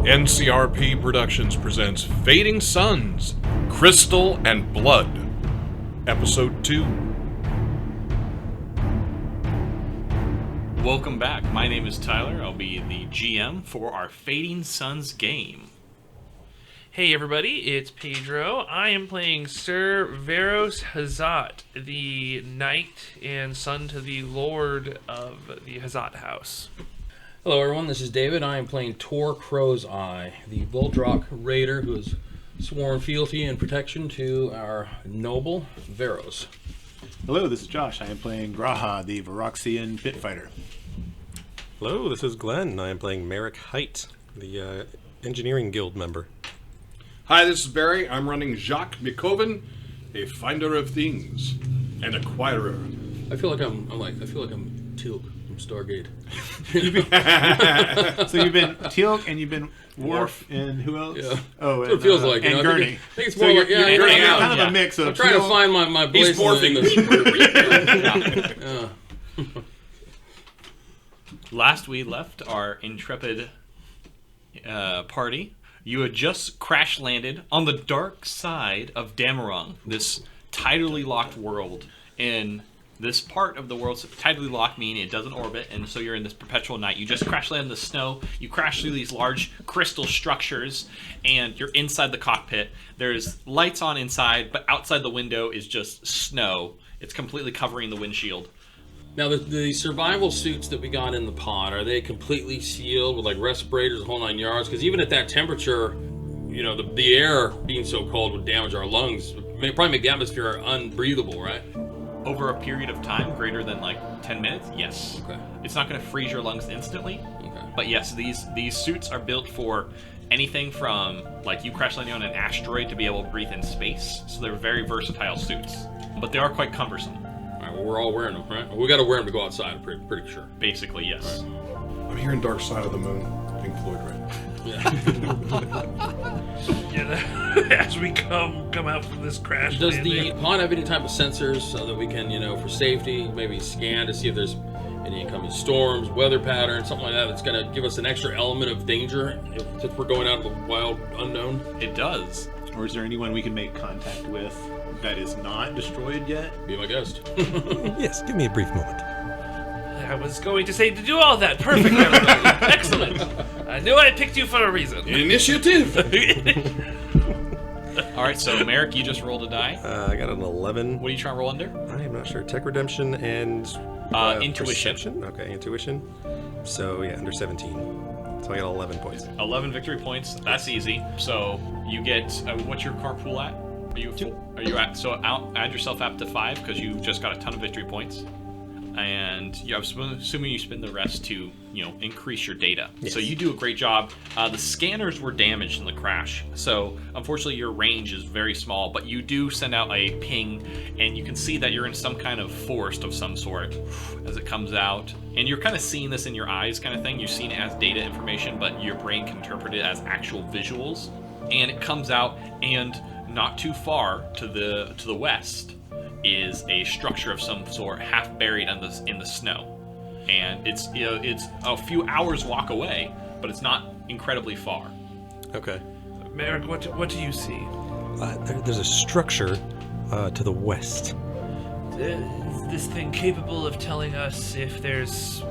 NCRP Productions presents Fading Suns, Crystal and Blood, Episode 2. Welcome back. My name is Tyler. I'll be the GM for our Fading Suns game. Hey everybody, it's Pedro. I am playing Sir Veros Hazat, the knight and son to the lord of the Hazat house. Hello everyone, this is David. I am playing Tor Crowseye, the Vadrok raider who has sworn fealty and protection to our noble Veros. Hello, this is Josh. I am playing Graahaa, the Varoxian pit fighter. Hello, this is Glen. I am playing Merik, the engineering guild member. Hi, this is Barry. I'm running Jacque, a finder of things, an acquirer. I feel like I'm Teal'c from Stargate. So you've been Teal'c and you've been Worf and who else? Yeah. Oh, That's what it feels like. And I Gurney. think it's So more you're, like, yeah, you're yeah. kind of a mix of I'm trying to Teal'c. find my place. He's morphing. Last we left our intrepid party, you had just crash landed on the dark side of Damarong, this tidally locked world. In this part of the world, so tidally locked meaning it doesn't orbit, and so you're in this perpetual night. You just crash land in the snow, you crash through these large crystal structures, and you're inside the cockpit. There's lights on inside, but outside the window is just snow. It's completely covering the windshield. Now, the survival suits that we got in the pod, are they completely sealed with like respirators, the whole 9 yards? Because even at that temperature, you know, the air being so cold would damage our lungs. Probably make the atmosphere unbreathable, right? Over a period of time, greater than like 10 minutes, yes. Okay. It's not going to freeze your lungs instantly. Okay. But yes, these suits are built for anything from like you crash landing on an asteroid to be able to breathe in space. So they're very versatile suits, but they are quite cumbersome. All right, well, we're all wearing them, right? We got to wear them to go outside, I'm pretty sure. Basically, yes. I'm hearing Dark Side of the Moon, Pink Floyd right now. As we come out from this crash Does the landing. pod have any type of sensors so that we can, you know, for safety, maybe scan to see if there's any incoming storms, weather patterns, something like that that's going to give us an extra element of danger if we're going out of the wild unknown? It does. Or is there anyone we can make contact with that is not destroyed yet? Be my guest. Yes, give me a brief moment. I was going to say to do all that. Perfect, everybody. Excellent. I knew I picked you for a reason. Initiative! All right, so Merik, you just rolled a die. I got an 11. What are you trying to roll under? I am not sure. Tech redemption and Intuition. Perception? Okay, intuition. So yeah, under 17. So I got 11 points. 11 victory points. That's easy. So you get what's your car pool at? Are you at? So add yourself up to 5 because you just got a ton of victory points. And I'm assuming you spend the rest to, you know, increase your data. Yes. So you do a great job. The scanners were damaged in the crash, so unfortunately your range is very small, but you do send out a ping, and you can see that you're in some kind of forest of some sort as it comes out. And you're kind of seeing this in your eyes kind of thing. You've seen it as data information, but your brain can interpret it as actual visuals. And it comes out, and not too far to the west is a structure of some sort, half buried in the snow, and it's a few hours walk away, but it's not incredibly far. Okay. Merik, what do you see? There's a structure to the west. Is this thing capable of telling us if there's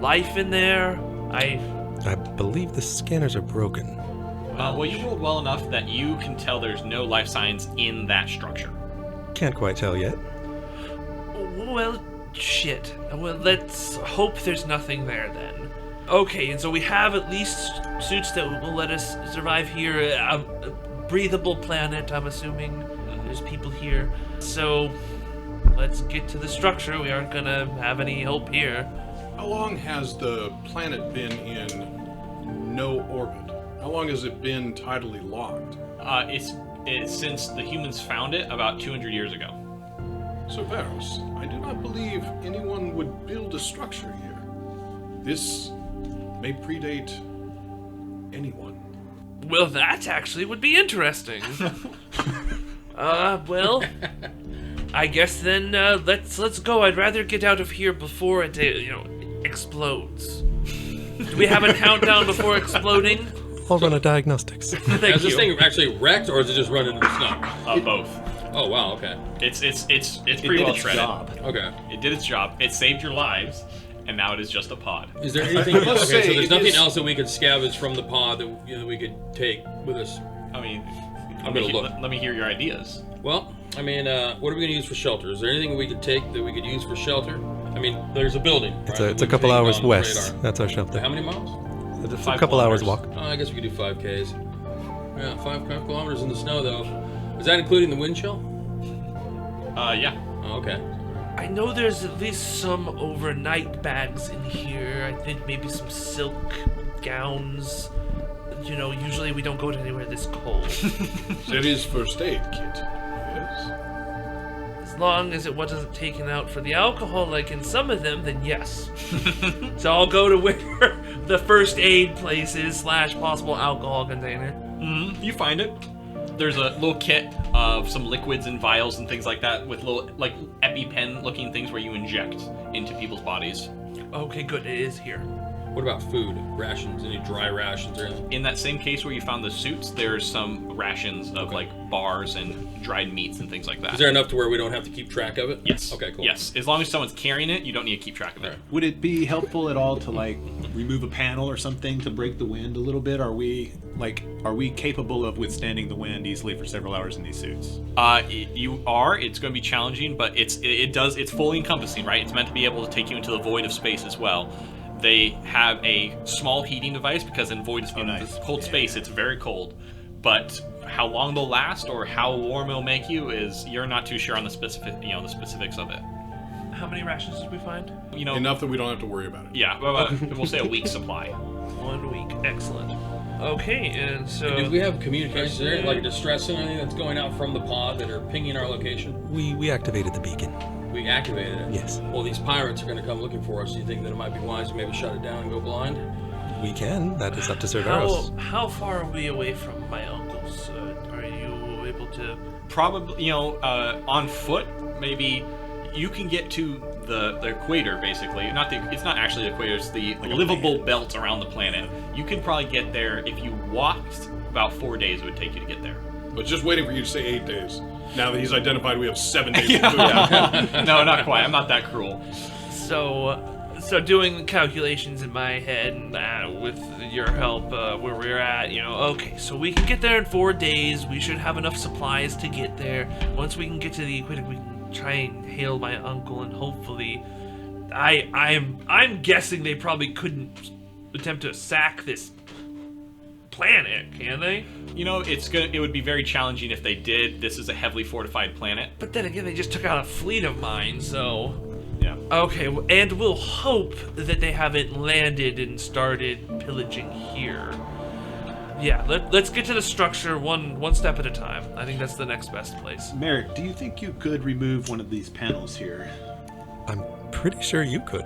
life in there? I believe the scanners are broken. Well, you rolled well enough that you can tell there's no life signs in that structure. Can't quite tell yet. Well, shit. Well, let's hope there's nothing there then. Okay, and so we have at least suits that will let us survive here. A breathable planet, I'm assuming. There's people here. So, let's get to the structure. We aren't gonna have any hope here. How long has the planet been in no orbit? How long has it been tidally locked? It's since the humans found it about 200 years ago. Sir Veros, I do not believe anyone would build a structure here. This may predate anyone. Well, that actually would be interesting. Well, I guess then let's go. I'd rather get out of here before it, explodes. Do we have a countdown before exploding? I'll run a diagnostics. Thank Is this you. thing actually wrecked, or is it just running into the snow? Both. Oh wow, okay. It's It pretty did well its shredded. job. Okay. It did its job. It saved your lives, and now it is just a pod. Is there anything? Okay, Let's so say there's it nothing is- else that we could scavenge from the pod that we could take with us. I mean, I'm gonna look. Let me hear your ideas. Well, I mean, what are we gonna use for shelter? Is there anything we could take that we could use for shelter? I mean, there's a building. It's right, a, that it's a we've couple taken hours on the west. radar. That's our How shelter. many miles? It's a 5 couple hours kilometers. walk. Oh, I guess we could do 5Ks. Yeah, 5 kilometers in the snow though. Is that including the wind chill? Yeah. Oh, okay. I know there's at least some overnight bags in here. I think maybe some silk gowns. You know, usually we don't go to anywhere this cold. There is first aid kit. Yes. As long as it wasn't taken out for the alcohol like in some of them, then yes. So I'll go to where the first aid place is / possible alcohol container. You find it. There's a little kit of some liquids and vials and things like that with little, like, EpiPen looking things where you inject into people's bodies. Okay, good, it is here. What about food? Rations? Any dry rations or anything? In that same case where you found the suits, there's some rations of, like, bars and dried meats and things like that. Is there enough to where we don't have to keep track of it? Yes. Okay, cool. Yes. As long as someone's carrying it, you don't need to keep track of it. Alright. Would it be helpful at all to like remove a panel or something to break the wind a little bit? Are we capable of withstanding the wind easily for several hours in these suits? You are. It's going to be challenging, but it's fully encompassing, right? It's meant to be able to take you into the void of space as well. They have a small heating device because in nice. this cold Yeah. space, it's very cold. But how long they'll last or how warm it'll make you is you're not too sure on the specifics of it. How many rations did we find? You know, Enough that we don't have to worry about it. yeah, we'll say a week's supply. 1 week, excellent. Okay, and so Do we have communication? Is there like distress or anything that's going out from the pod that are pinging our location? We activated the beacon. We activated it. Yes. Well, these pirates are going to come looking for us. Do you think that it might be wise to maybe shut it down and go blind? We can. That is up to Sir Veros. how far are we away from my uncle's? Are you able to? Probably, on foot, maybe you can get to the equator, basically. It's not actually the equator, it's the livable belt around the planet. You can probably get there if you walked. About 4 days it would take you to get there. But just waiting for you to say 8 days. Now that he's identified we have 7 days of food. No, not quite. I'm not that cruel. So doing the calculations in my head and with your help, where we're at, okay, so we can get there in 4 days. We should have enough supplies to get there. Once we can get to the equator, we can try and hail my uncle, and hopefully, I'm guessing they probably couldn't attempt to sack this planet, can they? It would be very challenging if they did. This is a heavily fortified planet. But then again, they just took out a fleet of mine, so. Yeah. Okay, and we'll hope that they haven't landed and started pillaging here. Yeah, let's get to the structure one step at a time. I think that's the next best place. Merik, do you think you could remove one of these panels here? I'm pretty sure you could.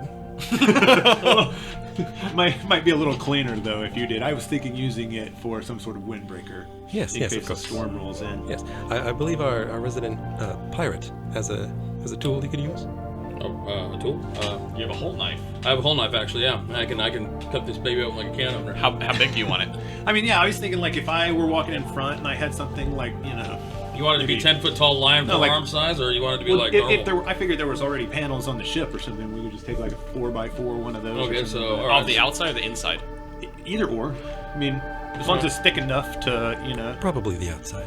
Might be a little cleaner though if you did. I was thinking using it for some sort of windbreaker. Yes, in yes, case of course. a storm rolls in. Yes, I believe our resident pirate has a tool he could use. A tool? You have a whole knife. I have a whole knife actually. Yeah, I can cut this baby open like a can opener. How big do you want it? I mean, yeah, I was thinking like if I were walking in front and I had something like, You want it to be maybe- 10-foot tall lion No, for like- arm size, or you want it to be well, like if normal? I figured there was already panels on the ship or something, we could just take like a 4x4 one of those. or Okay, something so, like that. all right. Of the outside or the inside? Either or. I mean, as long as it's thick enough to, Probably the outside.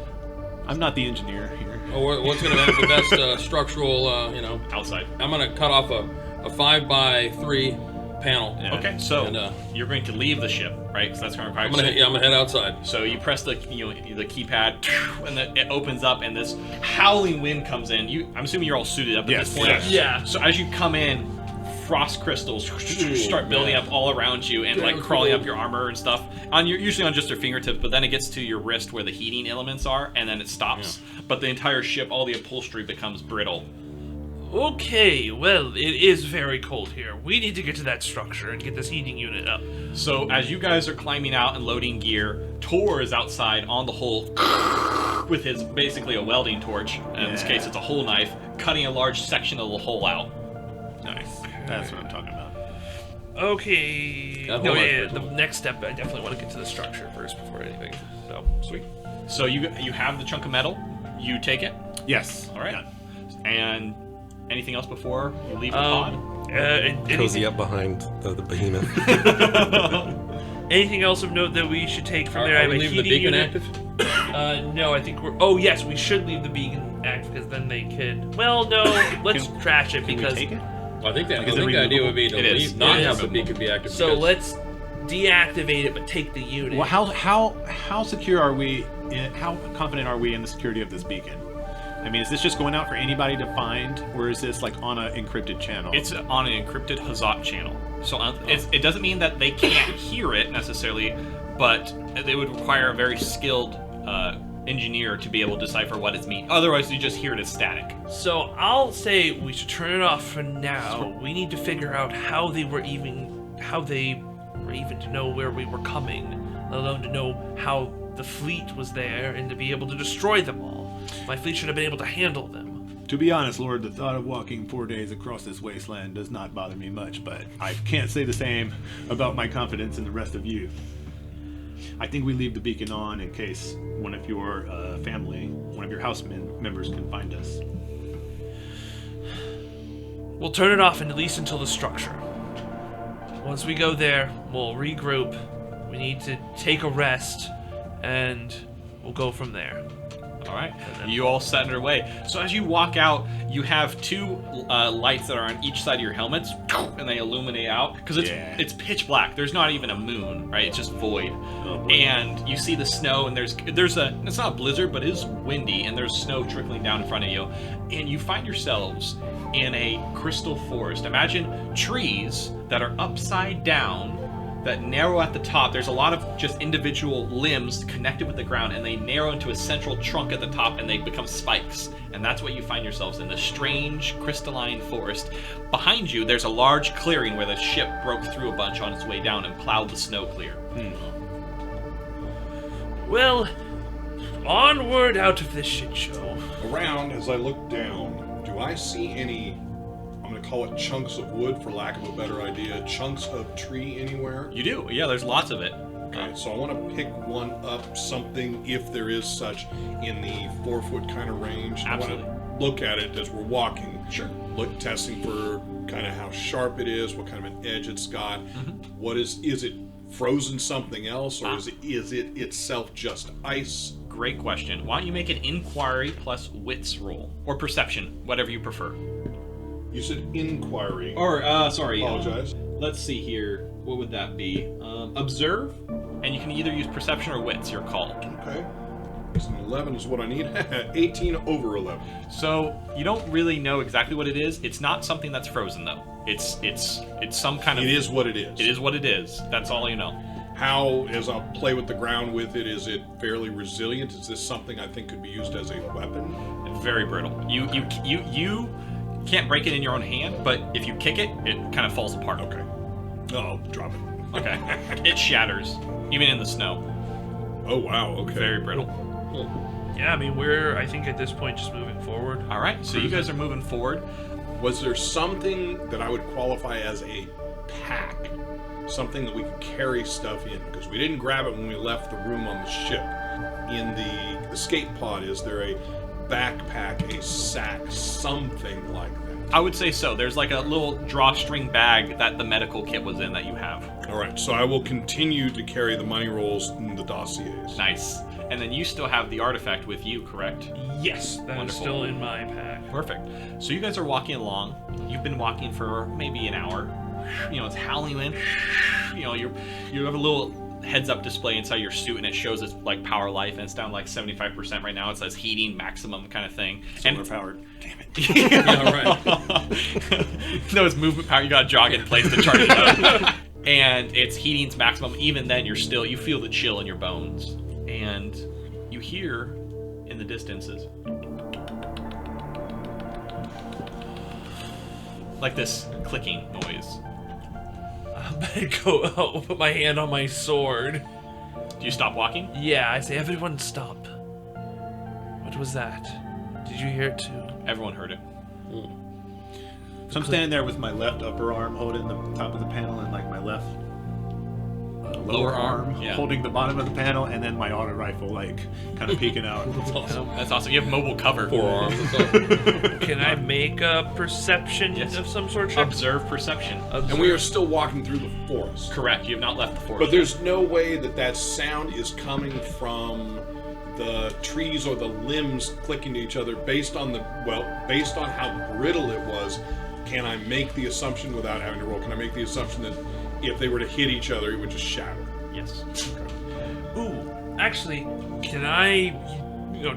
I'm not the engineer here. Oh, what's going to make the best structural? Outside. I'm going to cut off a 5x3 panel. Yeah. Okay, so And, you're going to leave the ship, right? Because that's going to require. I'm gonna head outside. So you press the the keypad, and it opens up, and this howling wind comes in. I'm assuming you're all suited up at Yes, this point. yes. Yeah. So as you come in, frost crystals start building up all around you and like Damn, crawling cool. up your armor and stuff. Usually on just your fingertips, but then it gets to your wrist where the heating elements are, and then it stops. But the entire ship, all the upholstery becomes brittle. Okay, well, it is very cold here. We need to get to that structure and get this heating unit up. So as you guys are climbing out and loading gear, Tor is outside on the hull with his basically a welding torch. In this case, it's a whole knife, cutting a large section of the hull out. Nice. That's what I'm talking about. Okay. That No, whole yeah, aspect. the next step, I definitely want to get to the structure first before anything. So, sweet. So you have the chunk of metal. You take it. Yes. All right. Done. And anything else before you leave the pod? Cozy up behind the behemoth. Anything else of note that we should take from there? I Are have we a leaving the heating beacon unit. active? No, I think we're. Oh yes, we should leave the beacon active because then they could. Well, no, let's trash it Can because. we take it? Well, I think Is it the idea removable? would be to It is. leave, not It have is the beacon be active. So because- let's deactivate it, but take the unit. Well, how secure are we? How confident are we in the security of this beacon? I mean, is this just going out for anybody to find, or is this like on an encrypted channel? It's on an encrypted Hazat channel. So it doesn't mean that they can't hear it necessarily, but they would require a very skilled engineer to be able to decipher what it's mean. Otherwise, you just hear it as static. So I'll say we should turn it off for now. We need to figure out how they were even to know where we were coming, let alone to know how the fleet was there and to be able to destroy them all. My fleet should have been able to handle them. To be honest, Lord, the thought of walking 4 days across this wasteland does not bother me much, but I can't say the same about my confidence in the rest of you. I think we leave the beacon on in case one of your one of your house members can find us. We'll turn it off at least until the structure. Once we go there, we'll regroup. We need to take a rest, and we'll go from there. All right. You all set underway. So as you walk out, you have two lights that are on each side of your helmets, and they illuminate out because it's pitch black. There's not even a moon, right? It's just void. And you see the snow, and there's it's not a blizzard, but it is windy, and there's snow trickling down in front of you, and you find yourselves in a crystal forest. Imagine trees that are upside down, that narrow at the top. There's a lot of just individual limbs connected with the ground, and they narrow into a central trunk at the top, and they become spikes. And that's what you find yourselves in, this strange crystalline forest. Behind you, there's a large clearing where the ship broke through a bunch on its way down and plowed the snow clear. Well, onward out of this shit show. Around, as I look down, do I see any, I'm going to call it chunks of wood for lack of a better idea, chunks of tree anywhere? You do, yeah, there's lots of it. Okay, so I want to pick one up, something, if there is such, in the 4-foot kind of range. Absolutely. I want to look at it as we're walking. Sure. Look, testing for kind of how sharp it is, what kind of an edge it's got. What is it frozen something else, or is it itself just ice? Great question. Why don't you make an inquiry plus wits roll, or perception, whatever you prefer. You said inquiry. Or, sorry. Apologize. Let's see here. What would that be? Observe, and you can either use perception or wits, your call. Okay. So an 11 is what I need. 18 over 11. So you don't really know exactly what it is. It's not something that's frozen though. It's some kind of. It is what it is. It is what it is. That's all you know. How, as I'll play with the ground with it, is it fairly resilient? Is this something I think could be used as a weapon? Very brittle. You can't break it in your own hand, but if you kick it, it kind of falls apart. Okay. Oh, drop it. Okay. It shatters, even in the snow. Oh, wow. Okay. Very brittle. Yeah, I mean, we're, I think at this point, just moving forward. All right, so you guys are moving forward. Was there something that I would qualify as a pack? Something that we could carry stuff in? Because we didn't grab it when we left the room on the ship. In the escape pod, is there a backpack, a sack, something like that? I would say so. There's like a little drawstring bag that the medical kit was in that you have. All right, so I will continue to carry the money rolls and the dossiers. Nice. And then you still have the artifact with you, correct? Yes, that is Wonderful. still in my pack. Perfect. So you guys are walking along. You've been walking for maybe an hour. You know, it's howling wind. You know, you have a little heads-up display inside your suit, and it shows its like power life, and it's down like 75% right now. It says heating maximum kind of thing. Solar powered. Damn it. Yeah, right. No, it's movement power. You got to jog in place to charge it up. And it's heating's maximum. Even then, you feel the chill in your bones. And you hear in the distances like this clicking noise. I'll put my hand on my sword. Do you stop walking? Yeah, I say, everyone stop. What was that? Did you hear it too? Everyone heard it. So I'm standing there with my left upper arm holding the top of the panel and like my left lower arm yeah. holding the bottom of the panel, and then my auto rifle like kind of peeking out. That's awesome. You have mobile cover. 4 arms. That's all. Can I make a perception of some sort? Check? Observe perception. And we are still walking through the forest. Correct. You have not left the forest. But there's no way that sound is coming from the trees or the limbs clicking to each other based on how brittle it was. Can I make the assumption without having to roll? Can I make the assumption that if they were to hit each other, it would just shatter? Yes. Ooh, actually, can I,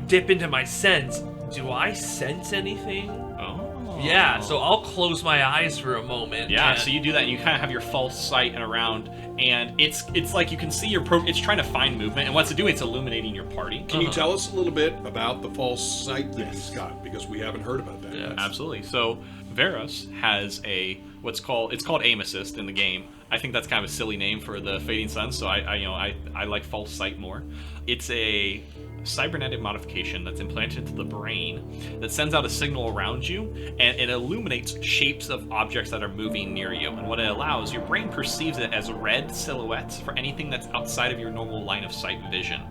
dip into my sense? Do I sense anything? Oh. Yeah, so I'll close my eyes for a moment. Yeah, and- so you do that, and you kind of have your false sight and around, and it's like you can see it's trying to find movement, and what's it doing? It's illuminating your party. Can you tell us a little bit about the false sight that he's got? Because we haven't heard about that. Yeah. Absolutely. So Veros has it's called aim assist in the game. I think that's kind of a silly name for the Fading Sun, so I like false sight more. It's a cybernetic modification that's implanted into the brain that sends out a signal around you, and it illuminates shapes of objects that are moving near you. And what it allows, your brain perceives it as red silhouettes for anything that's outside of your normal line of sight vision.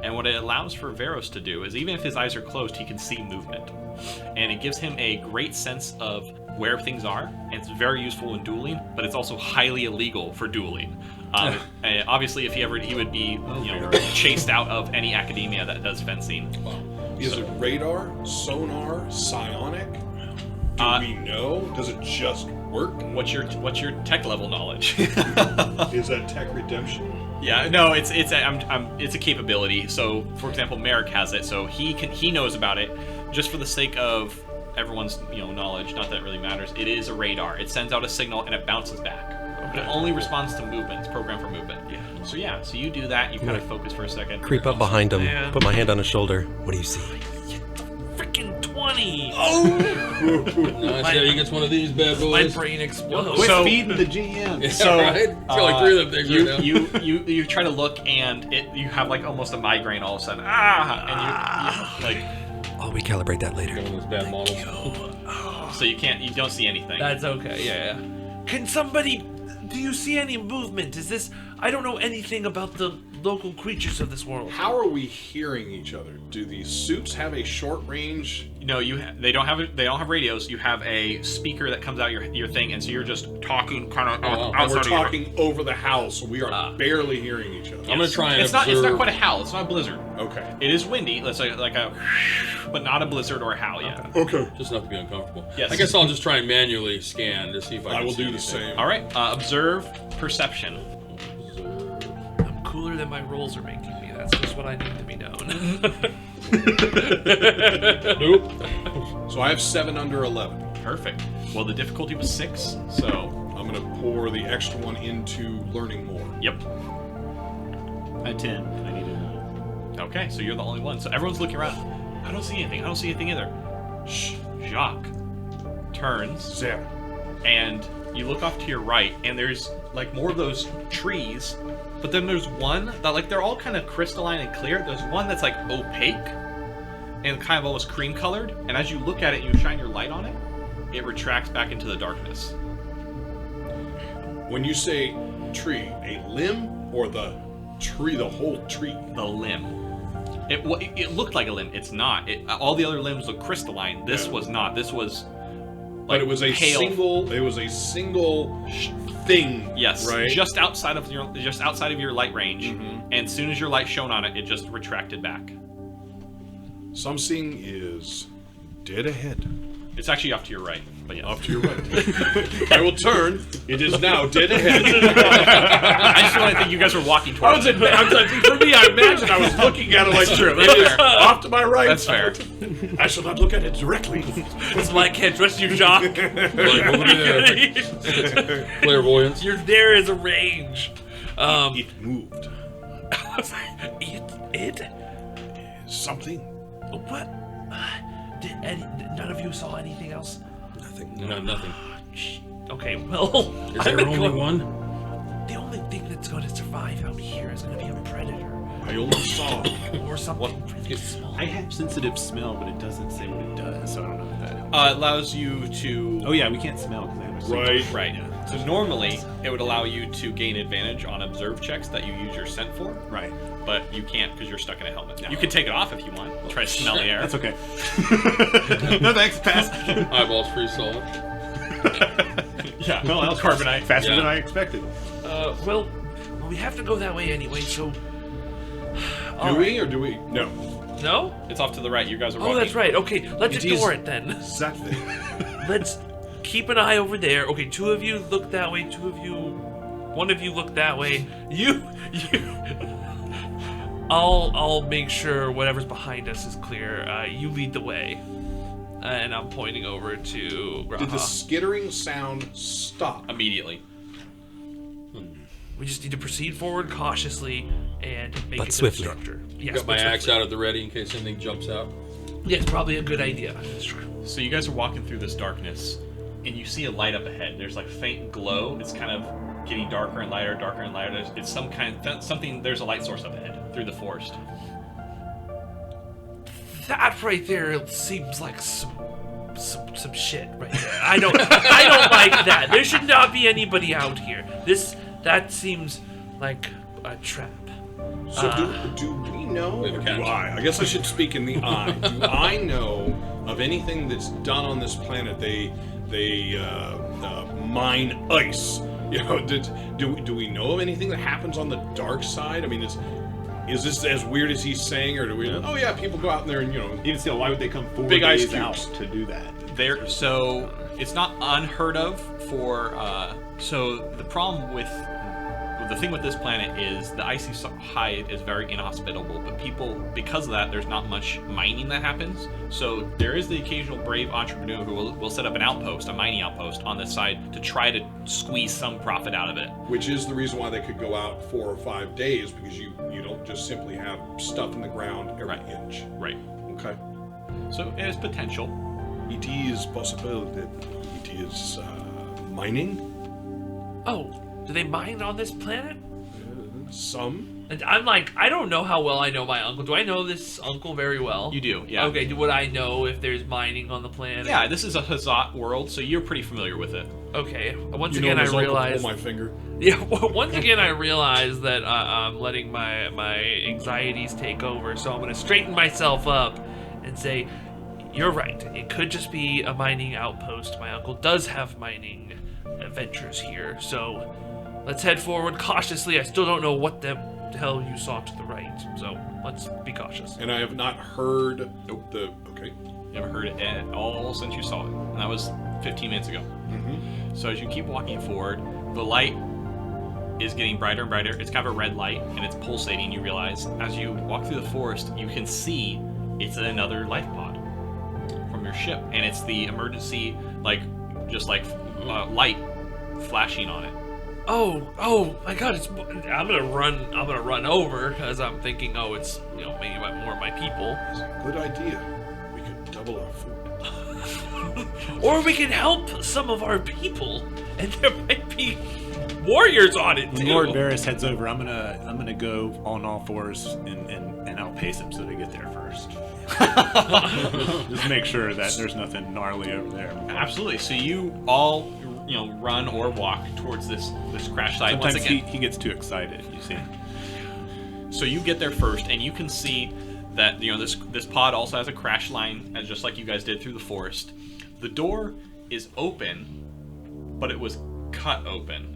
And what it allows for Veros to do is, even if his eyes are closed, he can see movement. And it gives him a great sense of where things are, and it's very useful in dueling, but it's also highly illegal for dueling. And obviously, if he would be chased out of any academia that does fencing. Is it radar, sonar, psionic? Do we know? Does it just work? What's your tech level knowledge? Is that tech redemption? Yeah, no, it's a capability. So, for example, Merik has it, so he knows about it. Just for the sake of everyone's knowledge, not that it really matters. It is a radar. It sends out a signal and it bounces back. But it only responds to movement. It's programmed for movement. Yeah. So you do that. You kind of focus for a second. Creep up behind him, Yeah. put my hand on his shoulder. What do you see? Freaking 20! Nice. Yeah, he gets one of these bad My boys. brain explodes. Quit So- feeding the GM. Yeah, So, right? Got like 3 of them things right now. you try to look, and you have like almost a migraine all of a sudden. And you like. I'll recalibrate that later. One of those bad models. So you don't see anything. That's okay, yeah. Can somebody... Do you see any movement? Is this... I don't know anything about the local creatures of this world. How are we hearing each other? Do these suits have a short range? No, they don't have radios. You have a speaker that comes out your thing, and so you're just talking kind of And outside we're of your... talking over the house. We are barely hearing each other. I'm gonna try and It's observe. not quite a howl. It's not a blizzard. Okay. It is windy. Let's say like a, but not a blizzard or a howl yet. Okay. Just enough to be uncomfortable. Yes. I guess I'll just try and manually scan to see if I can I will see do the anything. same. All right. Observe perception. I'm cooler than my rolls are making me. That's just what I need to be known. Nope. So I have 7 under 11. Perfect. Well, the difficulty was 6, so I'm going to pour the extra one into learning more. yep. I had 10. I needed a 9. Okay, so you're the only one. So everyone's looking around. I don't see anything. I don't see anything either. Shh. Jacque turns, There. and you look off to your right, and there's like more of those trees, but then there's one that like they're all kind of crystalline and clear. There's one that's like opaque and kind of almost cream colored, and as you look at it and you shine your light on it, it retracts back into the darkness. When you say tree, a limb or the tree, the whole tree? The limb. It looked like a limb. It's not. All the other limbs look crystalline. This Yeah. was not. This was. But it was a pale. single. It was a single thing. Yes, Right. just outside of your light range, Mhm. and as soon as your light shone on it, it just retracted back. So I'm seeing is dead ahead. It's actually off to your right, but yeah. Off to your right. I will turn. It is now dead ahead. I just want to think you guys were walking towards it. For me, I imagine I was looking at it like true, it that's is fair. off to my right. That's fair. I shall not look at it directly. That's why I can't trust you, Jacque. Like over there. Clairvoyance. There is a range. It moved. It? Something. What? None of you saw anything else? No, nothing. Okay, well... Is there only one? The only thing that's going to survive out here is going to be a predator I only saw. or something really small. I have sensitive smell, but it doesn't say what it does, so I don't know if that helps. It allows you to. Oh yeah, we can't smell because I have a sense. Right. Right. So normally it would allow you to gain advantage on observe checks that you use your scent for, Right. but you can't because you're stuck in a helmet. You can take it off if you want. Try to smell the air. That's okay. No thanks, pass. Eyeballs pretty solid. Yeah. Well, else Carbonite. faster Yeah. than I expected. Well, we have to go that way anyway, so... Do we or do we? No. No? It's off to the right. You guys are walking. Oh, that's right. Okay, let's It ignore is- it then. Exactly. Let's keep an eye over there. Okay, 2 of you look that way, 2 of you... 1 of you look that way. You... I'll make sure whatever's behind us is clear. You lead the way. And I'm pointing over to Did the Graahaa. skittering sound stop? Immediately. We just need to proceed forward cautiously and make But it swiftly. to the structure. Yes, Got my but axe swiftly. out at the ready in case anything jumps out. Yeah, it's probably a good idea. So you guys are walking through this darkness, and you see a light up ahead. There's like faint glow. It's kind of getting darker and lighter, darker and lighter. It's some kind something. There's a light source up ahead through the forest. That right there seems like some shit right there. I don't like that. There should not be anybody out here. That seems like a trap. So do we know? We have a Or do catch. I guess I should speak in the I. Do I know of anything that's done on this planet? They mine ice. You know, do we know of anything that happens on the dark side? I mean, is this as weird as he's saying, or do we? Oh yeah, people go out there and Even still, why would they come 4 Big ice days out cubes. to do that? So it's not unheard of for. So the problem with the thing with this planet is the icy height is very inhospitable, but people, because of that, there's not much mining that happens. So there is the occasional brave entrepreneur who will set up an outpost, a mining outpost on this side to try to squeeze some profit out of it. which is the reason why they could go out 4 or 5 days, because you don't just simply have stuff in the ground every Right. inch. Right. Okay. So it has potential. It is possible that it is mining. Oh, do they mine on this planet? Some. And I'm like, I don't know how well I know my uncle. Do I know this uncle very well? You do, yeah. Okay, would I know if there's mining on the planet? Yeah, this is a Hazat world, so you're pretty familiar with it. Okay, once You again know I his uncle realize... pulled my finger. Yeah, once again I realize that I'm letting my anxieties take over, so I'm going to straighten myself up and say, you're right, it could just be a mining outpost. My uncle does have mining adventures here, so let's head forward cautiously. I still don't know what the hell you saw to the right, so let's be cautious. And I have not heard the. Okay. You haven't heard it at all since you saw it, and that was 15 minutes ago. Mm-hmm. So as you keep walking forward, the light is getting brighter and brighter. It's kind of a red light, and it's pulsating. You realize as you walk through the forest, you can see it's another life pod from your ship, and it's the emergency, light flashing on it. Oh my God! I'm gonna run over because I'm thinking, it's maybe more of my people, It's a good idea. We could double our food. or we can help some of our people, and there might be warriors on it When too. Lord Veros heads over, I'm gonna go on all fours and outpace him so they get there first. Just make sure that there's nothing gnarly over there. Absolutely. So you all, run or walk towards this crash site once Sometimes again. he gets too excited, you see. So you get there first, and you can see that this pod also has a crash line, as just like you guys did through the forest. The door is open, but it was cut open.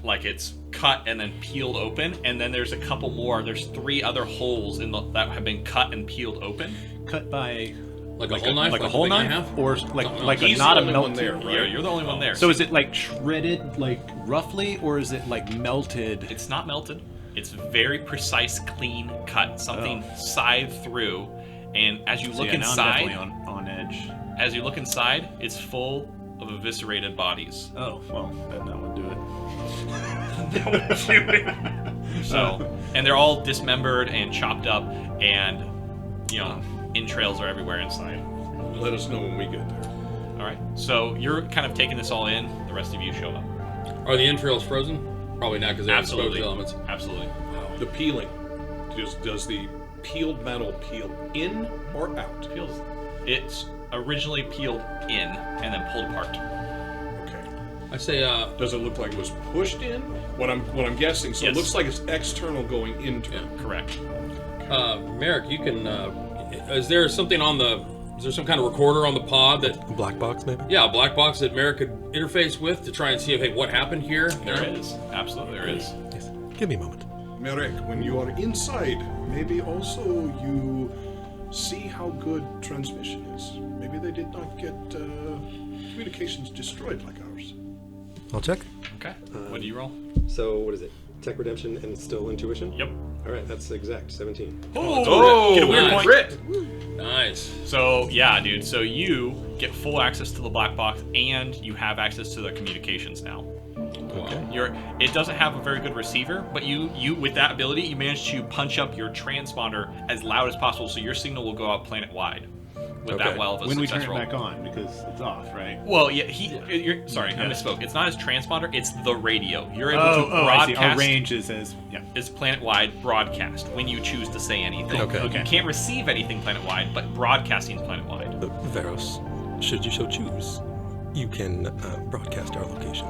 Like it's cut and then peeled open, and then there's a couple more. There's 3 other holes that have been cut and peeled open. Cut by Like a whole knife? like a Like whole a big knife, knife? or like He's a not the a only one melted. there, right? Yeah, you're the only one there. So is it like shredded, like roughly, or is it like melted? It's not melted. It's very precise, clean cut. Something scythed through, and as you So look yeah, now I'm inside, definitely on edge. as you look inside, it's full of eviscerated bodies. Oh well, then that would do it. So, and they're all dismembered and chopped up, and entrails are everywhere inside. Let us know when we get there. All right. So you're kind of taking this all in. The rest of you show up. Are the entrails frozen? Probably not because they have exposed Absolutely. elements. Absolutely. The peeling. Does the peeled metal peel in or out? It's originally peeled in and then pulled apart. Okay. I say, Does it look like it was pushed in? What I'm guessing. So Yes. it looks like it's external going internal. Correct. Merik, you can. Is there something on the? Is there some kind of recorder on the pod that? Black box, maybe? Yeah, a black box that Merik could interface with to try and see, hey, what happened here? There is. Absolutely, there is. Yes. Give me a moment. Merik, when you are inside, maybe also you see how good transmission is. Maybe they did not get communications destroyed like ours. I'll check. Okay. What do you roll? So, what is it? Tech redemption and still intuition? Yep. All right, that's exact. 17. Oh, get a weird nice. point. Crit! Nice. So yeah, dude. So you get full access to the black box, and you have access to the communications now. Okay. It doesn't have a very good receiver, but you with that ability, you manage to punch up your transponder as loud as possible, so your signal will go out planet wide. With that Okay. well of a When we turn success it roll. back on, because it's off, right? Well, yeah, sorry, I misspoke. It's not his transponder; it's the radio. You're able to I see. Our broadcast. range is as Is planet-wide broadcast when you choose to say anything. Okay. You can't receive anything planet-wide, but broadcasting is planet-wide. Veros, should you so choose, you can broadcast our location.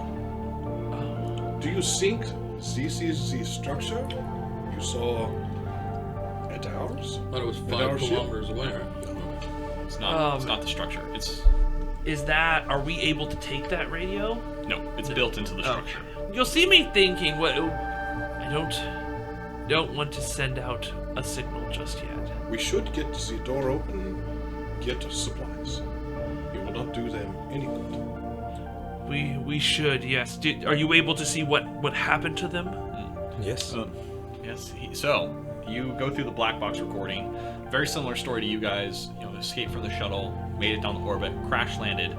Do you think this is the structure you saw at ours? I thought it was At 5 our ship? kilometers away. Right? It's not. It's not the structure. It's Are we able to take that radio? no. It's built into the structure. You'll see me thinking, what? I don't want to send out a signal just yet. We should get the door open, get supplies. It will not do them any good. We should, yes. Are you able to see what happened to them? Yes. Yes. So you go through the black box recording. Very similar story to you guys. Escaped from the shuttle, made it down the orbit, crash landed.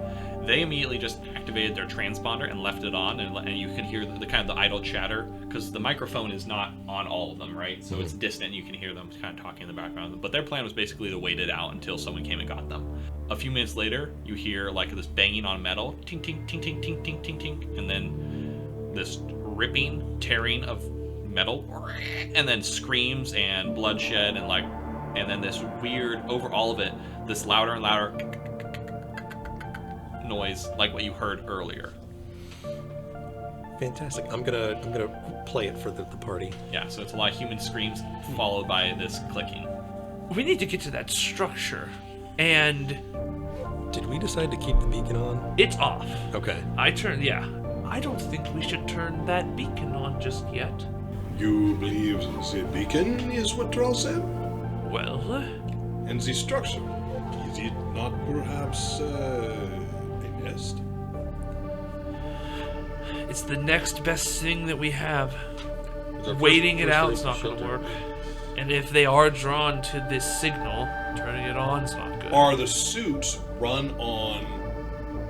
They immediately just activated their transponder and left it on, and you could hear the kind of the idle chatter because the microphone is not on all of them, right? So it's distant. You can hear them kind of talking in the background. But their plan was basically to wait it out until someone came and got them. A few minutes later, you hear like this banging on metal, ting ting ting ting ting ting ting ting, and then this ripping, tearing of metal, and then screams and bloodshed and then this weird, over all of it, this louder and louder noise like what you heard earlier. Fantastic. I'm gonna play it for the party. Yeah, so it's a lot of human screams followed by this clicking. We need to get to that structure, and Did we decide to keep the beacon on? it's off. Okay. I don't think we should turn that beacon on just yet. You believe the beacon is what draws them? Well, And the structure? Is it not perhaps a nest? it's the next best thing that we have. It's our Waiting first it out rate is not going to shelter. work. And if they are drawn to this signal, turning it on is not good. Are the suits run on,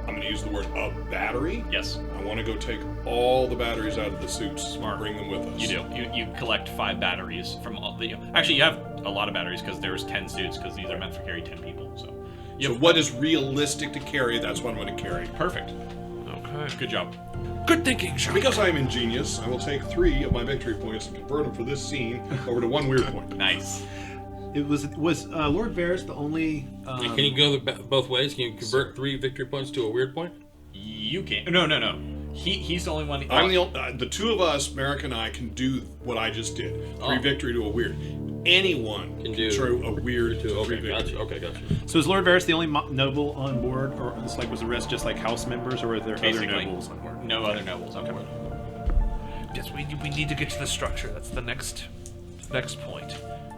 I'm going to use the word, a battery? Yes, I want to go take all the batteries out of the suits and bring them with us. you do. You collect 5 batteries from all the. Actually, you have a lot of batteries because there's 10 suits because these are meant for carry 10 people. So, So what is realistic to carry, that's what I'm going to carry. perfect. Okay. Good job. Good thinking, Jacque. Because I'm ingenious, I will take 3 of my victory points and convert them for this scene over to 1 weird point. Nice. It was Lord Veros the only. And can you go both ways? Can you convert 3 victory points to a weird point? You can't. No. He's the only one. I'm the 2 of us, Merik and I, can do what I just did. 3 victory to a weird. Anyone Can can do throw a weird to 3 Okay, victory. gotcha. So is Lord Veros the only noble on board, or was the rest just like house members, or were there Basically, other nobles on board? no other nobles on board. Yes, we need to get to the structure. That's the next point.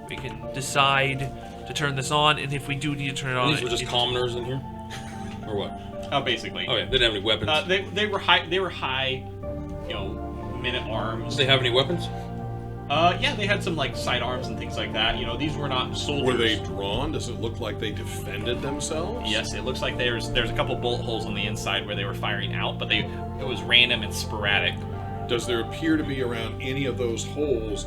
We can decide to turn this on, and if we do need to turn it on, These were just commoners in here? Or what? Oh, basically. Oh, yeah, they didn't have any weapons. They were high, minute arms. Did they have any weapons? Yeah, they had some like sidearms and things like that. These were not soldiers. Were they drawn? Does it look like they defended themselves? Yes, it looks like there's a couple bullet holes on the inside where they were firing out, but it was random and sporadic. Does there appear to be around any of those holes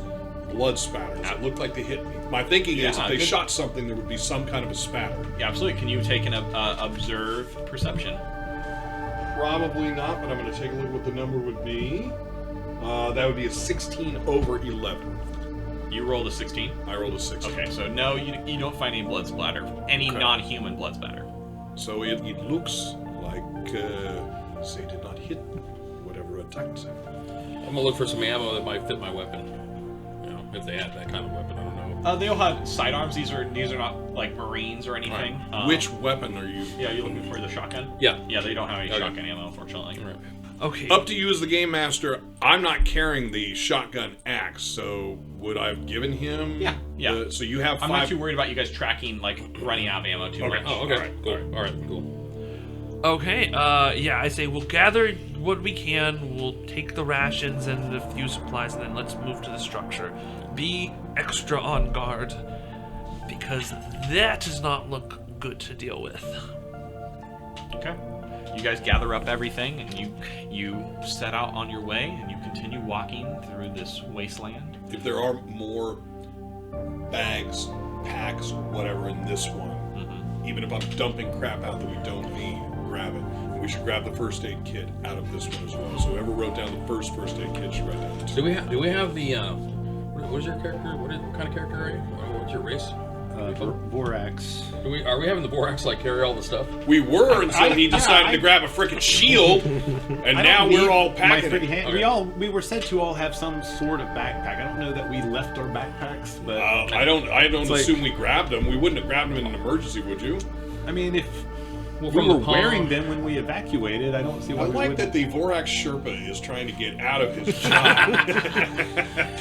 blood spatters? It looked like they hit me. My thinking is Yeah, if they good. shot something, there would be some kind of a spatter. Yeah, absolutely. Can you take an observe perception? Probably not, but I'm going to take a look what the number would be. That would be a 16 over 11. You rolled a 16? I rolled a 16. Okay, so no, you don't find any blood splatter. Any non-human blood splatter. So it looks like, say, did not hit whatever attacked him. I'm gonna look for some ammo that might fit my weapon. You know, if they had that kind of weapon, I don't know. They all have sidearms. These are not like Marines or anything. Which weapon are you? Yeah, you looking for the shotgun? Yeah. Yeah, they don't have any shotgun ammo, unfortunately. Right. Okay. Up to you as the game master. I'm not carrying the shotgun axe, so would I have given him? Yeah. So you have 5. I'm not too worried about you guys tracking, like, running out of ammo too much. Oh, okay. All right, Cool. All right, cool. Okay, yeah, I say we'll gather what we can, we'll take the rations and a few supplies, and then let's move to the structure. Be extra on guard, because that does not look good to deal with. Okay. You guys gather up everything, and you set out on your way, and you continue walking through this wasteland. If there are more bags, packs, whatever in this one, even if I'm dumping crap out that we don't need, grab it. And we should grab the first aid kit out of this one as well. So whoever wrote down the first aid kit should write down the 2. Do we have the what is your character? What kind of character are you? What's your race? Vorax. Are we having the Vorax like carry all the stuff? We were until he decided to grab a frickin' shield, and now we're all packing it. Okay. We were said to all have some sort of backpack. I don't know that we left our backpacks, but I don't like- assume we grabbed them. We wouldn't have grabbed them in an emergency, would you? I mean, if we from were the palm. wearing them when we evacuated, I don't see I why we like wouldn't. that the Vorax Sherpa is trying to get out of his job. I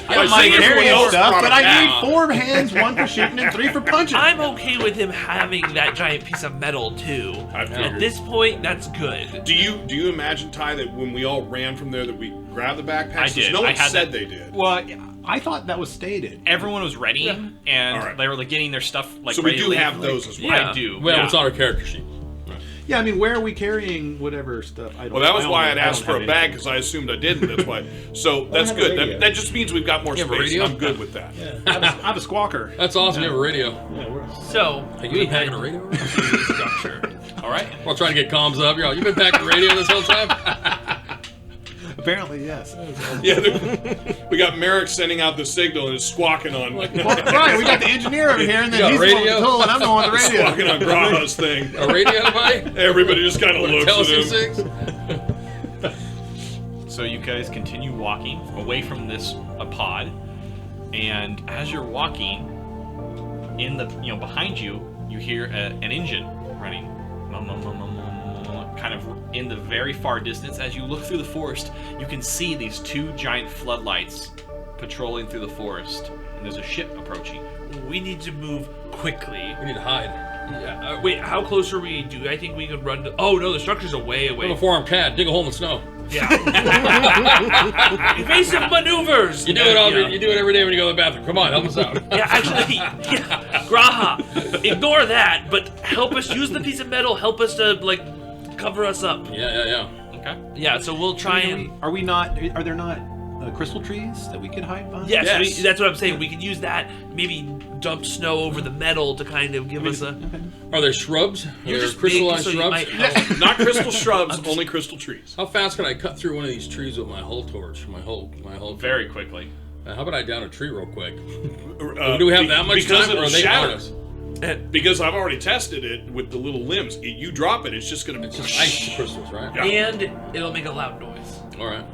By saying everyone carrying else stuff, brought but it I down. need 4 hands, 1 for shooting and 3 for punching. I'm okay with him having that giant piece of metal, too. I figured. At this point, that's good. Do you imagine, Ty, that when we all ran from there that we grabbed the backpacks? I did. No I one had said that- they did. Well, I thought that was stated. everyone was ready, and All right. they were like getting their stuff like So we ready do to leave. have those as well. Yeah. I do. Well, yeah. it's on our character sheet. Yeah, I mean, where are we carrying whatever stuff? I don't, Well, that was I don't why know. I'd I asked don't for a have bag, anything. because I assumed I didn't. That's why. So that's have a good. radio. That just means we've got more You have a space. radio? I'm good with that. I have a squawker. That's awesome. You have a radio. Yeah, So, Hey, you we been packing head a radio? to the structure. All right. While trying to get comms up, you've been packing a radio this whole time? apparently, yes. Yeah, we got Merik sending out the signal and it's squawking on Well, right, we got the engineer over here, and then You got he's the one with radio? the tool, and I'm the one with the radio. squawking on Graaha's thing. A radio, buddy? Everybody just kind of looks Tell at us him. 6. So you guys continue walking away from this pod, and as you're walking, in the behind you, you hear an engine running, kind of in the very far distance. As you look through the forest, you can see these 2 giant floodlights patrolling through the forest, and there's a ship approaching. We need to move quickly. We need to hide. Yeah, wait, how close are we? Do I think we could run to... Oh, no, the structure's away. I'm a 4-armed cat. Dig a hole in the snow. Yeah. Evasive maneuvers! You do it all. Yeah. You do it every day when you go to the bathroom. Come on, help us out. Yeah, actually, yeah. Graahaa, ignore that, but help us use the piece of metal, help us to, cover us up. Yeah. Okay. Yeah, so we'll try and... Are there not crystal trees that we can hide behind? Yes, Yes. that's what I'm saying. We can use that, maybe dump snow over the metal to kind of give us a... Are there shrubs? You're Are there just crystallized big, so you shrubs? might help. Not crystal shrubs, only crystal trees. How fast can I cut through one of these trees with my hull torch? My hull. Very quickly. How about I down a tree real quick? Do Do we have that much because time, or it'll are they shatter. on us? Because I've already tested it with the little limbs. You drop it, it's just going to... It's just ice crystals, right? Yeah. And it'll make a loud noise. All right.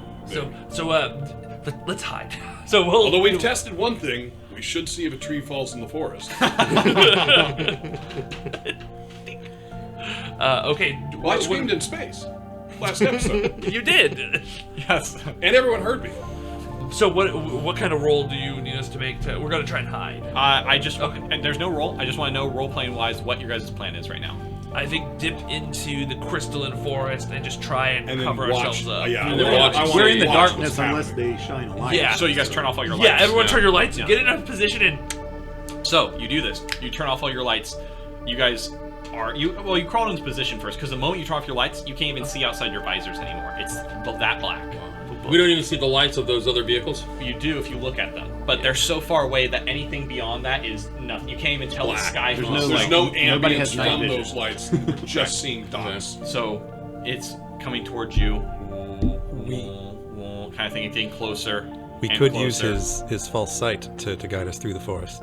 Let's hide. So we'll... Although we've tested one thing, we should see if a tree falls in the forest. Okay. Well, I screamed in space last episode, You did. Yes. and everyone heard me. So what kind of roll do you need us to make? We're gonna try and hide. And there's no roll. I just want to know role-playing wise what your guys' plan is right now. I think dip into the crystalline forest and just try and, And then cover watch. ourselves up. Yeah, And then watch. I wanna We're in the watch darkness what's unless happening. they shine a light. Yeah. So you guys turn off all your lights. Yeah, everyone turn your lights. Yeah. Get in a position and... So you do this. You turn off all your lights. You guys you crawl into position first, because the moment you turn off your lights, you can't even see outside your visors anymore. It's that black. We don't even see the lights of those other vehicles. You do if you look at them, but they're so far away that anything beyond that is nothing. You can't even tell the sky There's from no the There's light. no Nobody ambience has night from vision. those lights. We're just seeing dots. So it's coming towards you. kind of thing. It's getting closer. We and could closer. use his false sight to guide us through the forest.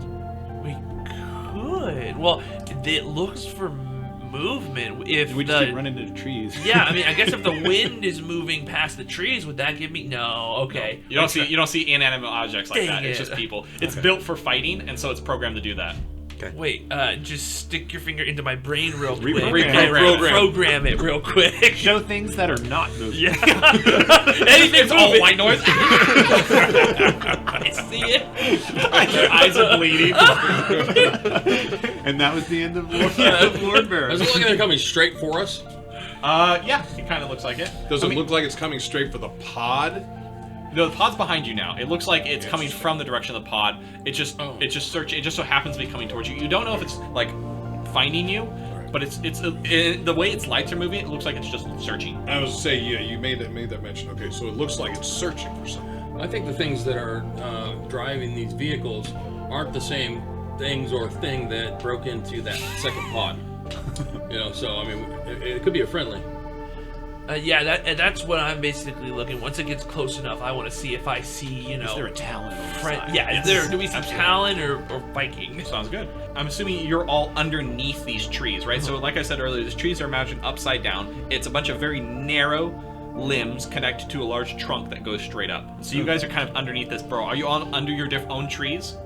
We could. Well, it looks for movement. If We just keep running into the trees. yeah, I mean, I guess if the wind is moving past the trees, would that give me? No. Okay. You don't see inanimate objects like Dang that. It's it. just people. It's built for fighting, and so it's programmed to do that. Wait, just stick your finger into my brain real quick. Reprogram it real quick. Show things that are not moving. Yeah. Anything's all moving. white noise. I see it. Your eyes are bleeding. And that was the end of Lord Veros. Does it look like they're coming straight for us? Yeah, it kind of looks like it. Does it look like it's coming straight for the pod? No, the pod's behind you now. It looks like it's coming from the direction of the pod. It just search. It just so happens to be coming towards you. You don't know if it's like finding you, but it's the way its lights are moving. It looks like it's just searching. I was say, yeah, you made that mention. Okay, so it looks like it's searching for something. I think the things that are driving these vehicles aren't the same things or thing that broke into that second pod. So I mean, it could be a friendly. Yeah, that's what I'm basically looking. Once it gets close enough, I want to see if I see, Is there a talent on the side? Yeah, do we see Talon or Viking? Sounds good. I'm assuming you're all underneath these trees, right? So like I said earlier, these trees are imagined upside down. It's a bunch of very narrow limbs connected to a large trunk that goes straight up. So you guys are kind of underneath this burrow. Are you all under your own trees?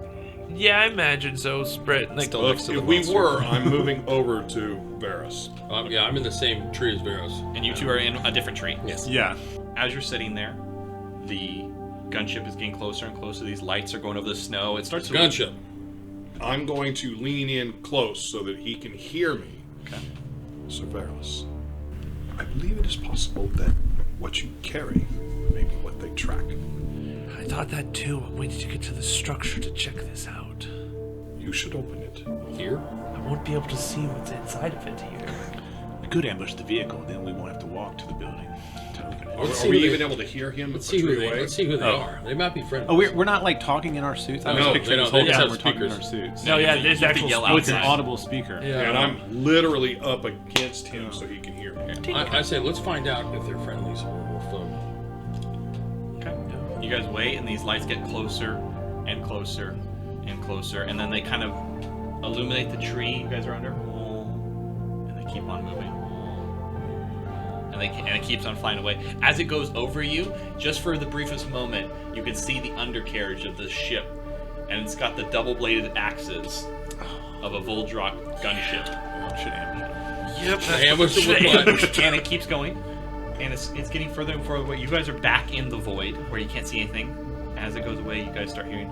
Yeah, I imagine so. Spread like Still next to the If we monster. were, I'm moving over to Veros. Yeah, I'm in the same tree as Veros. And you two are in a different tree. Yes. Yeah. As you're sitting there, the gunship is getting closer and closer. These lights are going over the snow. It starts to Gunship. I'm going to lean in close so that he can hear me. Okay. Sir Veros, I believe it is possible that what you carry may be what they track. I thought that too. I'm waiting to get to the structure to check this out. You should open it. Here? I won't be able to see what's inside of it here. We could ambush the vehicle, then we won't have to walk to the building to open it. Are we even able to hear him? Let's a see who tree they. away? Let's see who they are. They might be friendly. Oh, we're not like talking in our suits? I was No, picturing they this don't. whole They just time have we're talking in our speakers. suits. No, yeah, you there's have to actual. yell Oh, it's an outside. audible speaker. Yeah. And I'm literally up against him so he can hear me. I say let's find out if they're friendlies or foes. Okay. You guys wait, and these lights get closer and closer and closer, and then they kind of illuminate the tree you guys are under, and they keep on moving, and it keeps on flying away. As it goes over you, just for the briefest moment, you can see the undercarriage of the ship, and it's got the double-bladed axes of a Vadrok gunship. Should ambush. Yep. Ambush them with what? And it keeps going, and it's getting further and further away. You guys are back in the void where you can't see anything. As it goes away, you guys start hearing.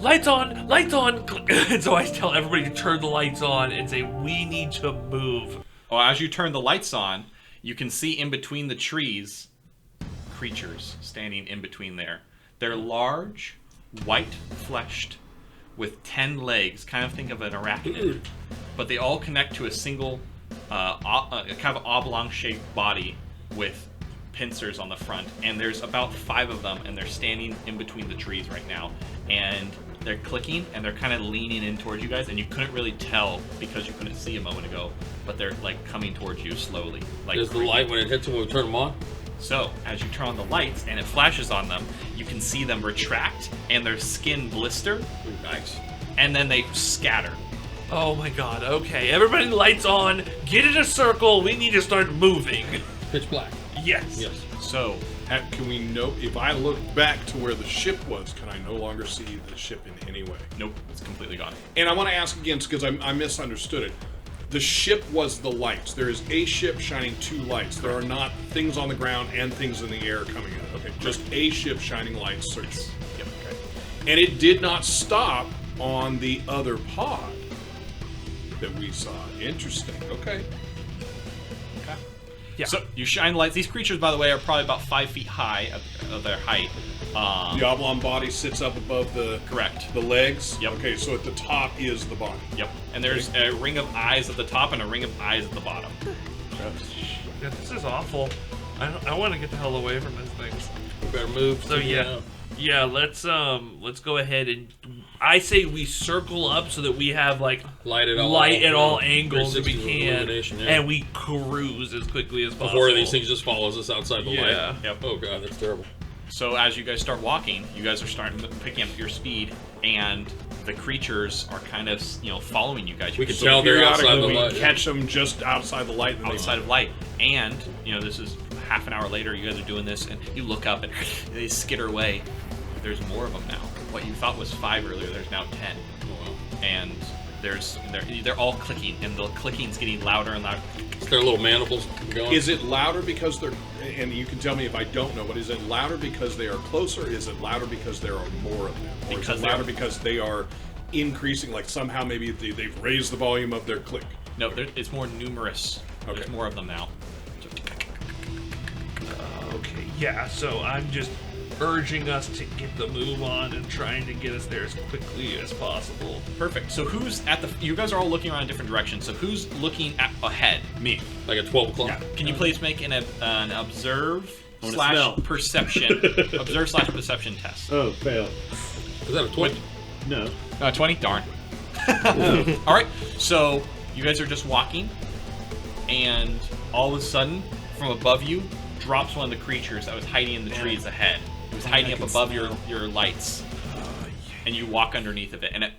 Lights on! Lights on! And so I tell everybody to turn the lights on and say, we need to move. Well, as you turn the lights on, you can see in between the trees creatures standing in between there. They're large, white-fleshed, with 10 legs. Kind of think of an arachnid. But they all connect to a single, kind of oblong-shaped body with pincers on the front. And there's about 5 of them, and they're standing in between the trees right now. And they're clicking, and they're kind of leaning in towards you guys, and you couldn't really tell because you couldn't see a moment ago, but they're like coming towards you slowly. Like Does the light when it hits them when we turn them on? So, as you turn on the lights and it flashes on them, you can see them retract and their skin blister, Ooh, nice. and then they scatter. Oh my god, okay. Everybody lights on, get in a circle, we need to start moving. Pitch black. Yes. Yes. So, can we know if I look back to where the ship was, can I no longer see the ship in any way? Nope, it's completely gone. And I want to ask again because I misunderstood it. The ship was the lights. There is a ship shining 2 lights. There are not things on the ground and things in the air coming in. Okay, just a ship shining lights searching. Yep, okay. And it did not stop on the other pod that we saw. Interesting. Okay. Okay. Yeah. So, you shine lights. These creatures, by the way, are probably about 5 feet high of their height. The oblong body sits up above the Correct. the legs. Yep. Okay, so at the top is the body. Yep. And there's a ring of eyes at the top and a ring of eyes at the bottom. Yeah, this is awful. I want to get the hell away from these things. We better move. So, yeah. Yeah, let's go ahead and I say we circle up so that we have like Light at all angles that we 360 can, illumination, yeah. and we cruise as quickly as possible. Before these things just follows us outside the Yeah. light. Yep. Oh god, that's terrible. So as you guys start walking, you guys are starting to picking up your speed, and the creatures are kind of, following you guys. We can So tell they're outside the periodically we light. catch them just outside the light. And outside of light. And, this is half an hour later, you guys are doing this, and you look up and they skitter away. There's more of them now. What you thought was 5 earlier, there's now 10. And they're all clicking, and the clicking's getting louder and louder. Is their little mandibles going? Is it louder because they're, and you can tell me if I don't know, but is it louder because they are closer? Is it louder because there are more of them? Or Because is it they louder are- because they are increasing, like somehow maybe they've raised the volume of their click? No, it's more numerous. There's Okay. more of them now. Okay, yeah. So I'm just urging us to get the move on and trying to get us there as quickly as possible. Perfect. So who's at the... You guys are all looking around in different directions, so who's looking ahead? Me. Like at 12 o'clock? Can you please make an observe wanna slash smell. perception observe slash perception test? Oh, fail. Is that a 20? No. 20? Darn. All right. So you guys are just walking, and all of a sudden, from above you, drops one of the creatures that was hiding in the trees ahead. It was hiding up above your lights, and you walk underneath of it, and it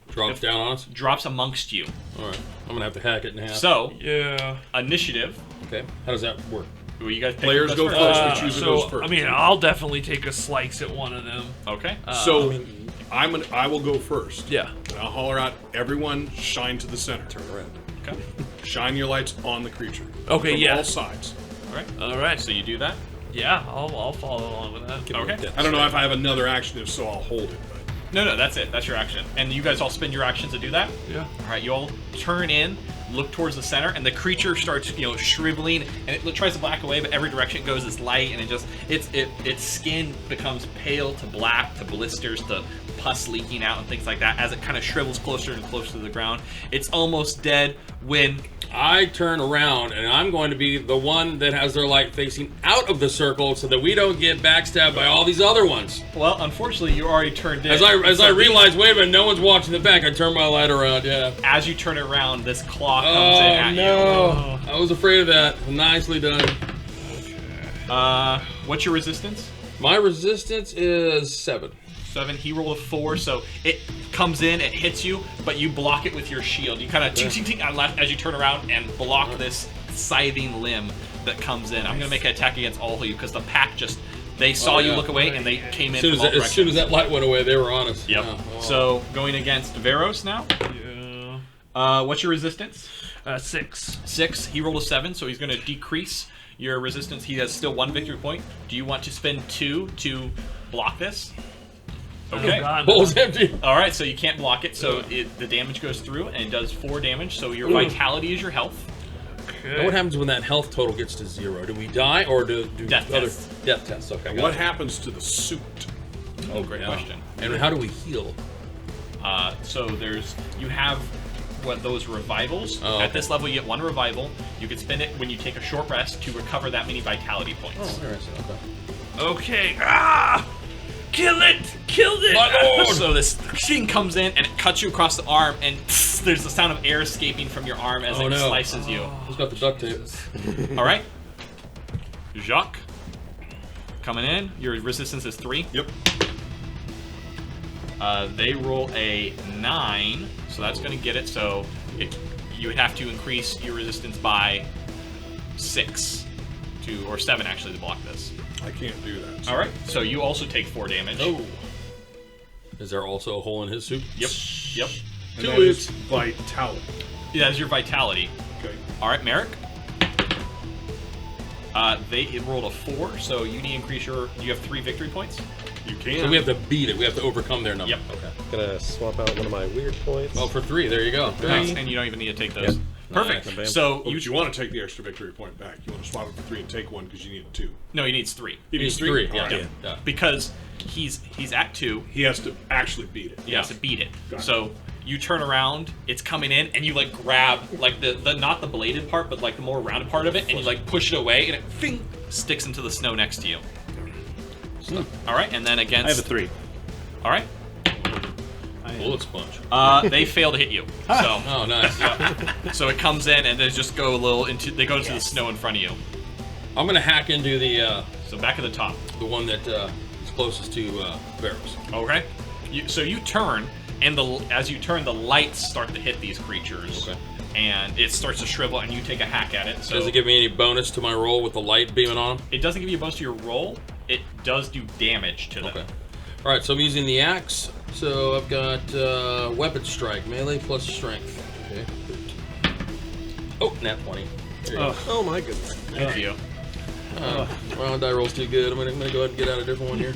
Drops down on us? drops amongst you. Alright. I'm gonna have to hack it in half. So Yeah. initiative. Okay. How does that work? Will you guys pick Players who go goes first. We choose who So goes first. I mean, I'll definitely take a slice at one of them. Okay. So I will go first. Yeah. And I'll holler out, everyone shine to the center. Turn around. Okay. Shine your lights on the creature. Okay, From yeah. all sides. All right. All right. So you do that. Yeah, I'll follow along with that. Okay. I don't know if I have another action, if so I'll hold it. But No, that's it. That's your action. And you guys all spend your action to do that? Yeah. All right, you all turn in, look towards the center, and the creature starts, shriveling, and it tries to black away, but every direction it goes is light, and its skin becomes pale to black to blisters to pus leaking out and things like that as it kind of shrivels closer and closer to the ground. It's almost dead when I turn around and I'm going to be the one that has their light facing out of the circle so that we don't get backstabbed by all these other ones. well, unfortunately, you already turned in. As I So realize, wait a minute, no one's watching the back, I turn my light around, yeah. as you turn it around, this claw comes in Oh at no! I was afraid of that. Nicely done. you. What's your resistance? My resistance is 7. 7. He rolled a 4, so it comes in, it hits you, but you block it with your shield. You kind of ting as you turn around and block this scything limb that comes in. I'm gonna make an attack against all of you because the pack they saw you yeah. look away and they came in As soon from all as soon directions. as that light went away, they were on us. Yep. Yeah. Oh. So going against Veros now. Yeah. What's your resistance? 6. 6. He rolled a 7, so he's gonna decrease your resistance. He has still 1 victory point. Do you want to spend 2 to block this? Okay. Oh, God. What was empty? All right, so you can't block it, so the damage goes through, and it does 4 damage. So your vitality is your health. Now what happens when that health total gets to 0? Do we die or do Death other tests. death tests? Okay. got what it. happens to the suit? Oh, great question. And how do we heal? So you have those revivals. Oh, At okay. this level, you get 1 revival. You can spend it when you take a short rest to recover that many vitality points. Oh, interesting. Okay. Okay. Ah! Kill it! Killed it! My lord! So this thing comes in and it cuts you across the arm, and there's the sound of air escaping from your arm as Oh, it no. slices you. Who's got the duct tape? All right, Jacque, coming in. Your resistance is 3. Yep. They roll a 9, so that's going to get it. So you would have to increase your resistance by 6 or 7 actually to block this. I can't do that. All right, so you also take 4 damage. Oh. Is there also a hole in his suit? Yep. And that is vitality. Yeah, that's your vitality. Okay. All right, Merik. It rolled a 4, so you need to increase you have 3 victory points. You can. So we have to beat it. We have to overcome their number. Yep. Okay. Gonna swap out one of my weird points. Well, for 3, there you go. Nice, and you don't even need to take those. Perfect. Nice. Bam. So But you want to take the extra victory point back. You want to swap it for 3 and take 1 because you need 2. no, he needs 3 He needs He's 3. All Yeah. right. Yeah. because he's at 2. He has to actually beat it. He has to beat it. Got it. So you turn around, it's coming in, and you like grab like the not the bladed part, but like the more rounded part of it, and you like push it away, and it sticks into the snow next to you. stuff. All right, and then against. I have a 3. All right. Bullet sponge. They fail to hit you. So. Oh, nice. So it comes in and they just go a little into. They go into the snow in front of you. I'm gonna hack into the So back at the top. one that is closest to Veros. Okay. So you turn, and as you turn, the lights start to hit these creatures. Okay. And it starts to shrivel, and you take a hack at it. So Does it give me any bonus to my roll with the light beaming on them? it doesn't give you a bonus to your roll. It does do damage to them. Okay. All right, so I'm using the axe. So I've got weapon strike, melee plus strength. Okay. Oh, nat 20. There you go. Oh my goodness. Thank you. Well, die roll's too good. I'm gonna go ahead and get out a different one here.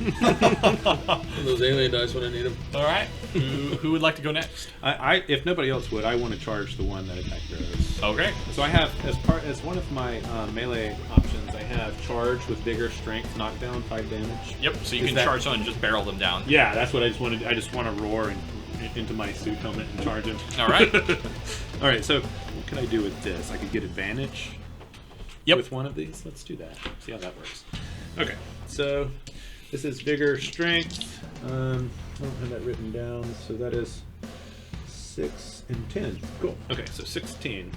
Those alien dice when I need them. All right. Who would like to go next? I if nobody else would, I want to charge the one that attacked Veros. Okay. So I have as one of my melee options, I have charge with vigor, strength, knockdown, 5 damage. Yep. So you Is can that- charge someone and just barrel them down. Yeah, that's what I just wanted. I just want to roar into my suit helmet and charge him. All right. All right. So what can I do with this? I could get advantage. Yep. With one of these. Let's do that. See how that works. Okay. So this is vigor, strength. I don't have that written down. So that is 6 and 10. Cool. Okay. So 16.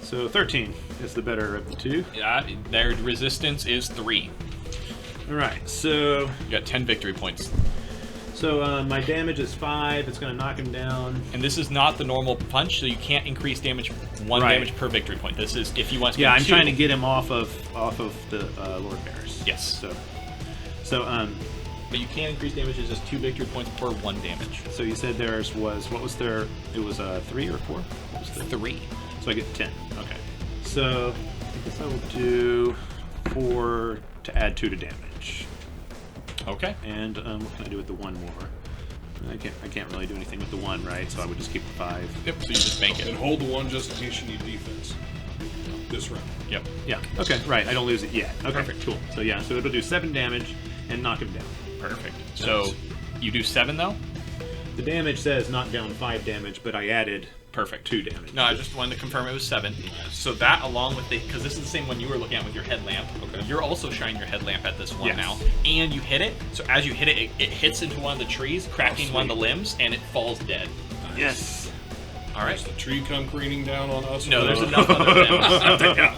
So 13 is the better of the two. Yeah. Their resistance is 3. All right. So You got 10 victory points. my damage is 5. It's going to knock him down. And this is not the normal punch, so you can't increase damage 1 Right. damage per victory point. This is if you want to. Yeah, spend I'm 2. trying to get him off of the Lord Bears. Yes. So But you can increase damage as just 2 victory points per 1 damage. so you said theirs was what was their? It was 3 or 4. What was the 3. So I get 10. Okay. So I guess I will do 4 to add 2 to damage. Okay. And what can I do with the 1 more? I can't really do anything with the 1, right? So I would just keep the 5. Yep. So you just bank And it. hold the 1 just in case you need defense. This round. Yep. Yeah. Okay. Right. I don't lose it yet. Okay. Perfect. Cool. So yeah. So it'll do 7 damage and knock him down. Perfect. So you do 7 though. The damage says knock down 5 damage, but I added Perfect. 2 damage. No, I just wanted to confirm it was 7. So that, along with because this is the same one you were looking at with your headlamp. Okay. You're also shining your headlamp at this one Yes. now, and you hit it. So as you hit it, it hits into one of the trees, cracking one of the limbs, and it falls dead. Yes. All right. Does the tree come careening down on us? No, there's enough other limbs. Well,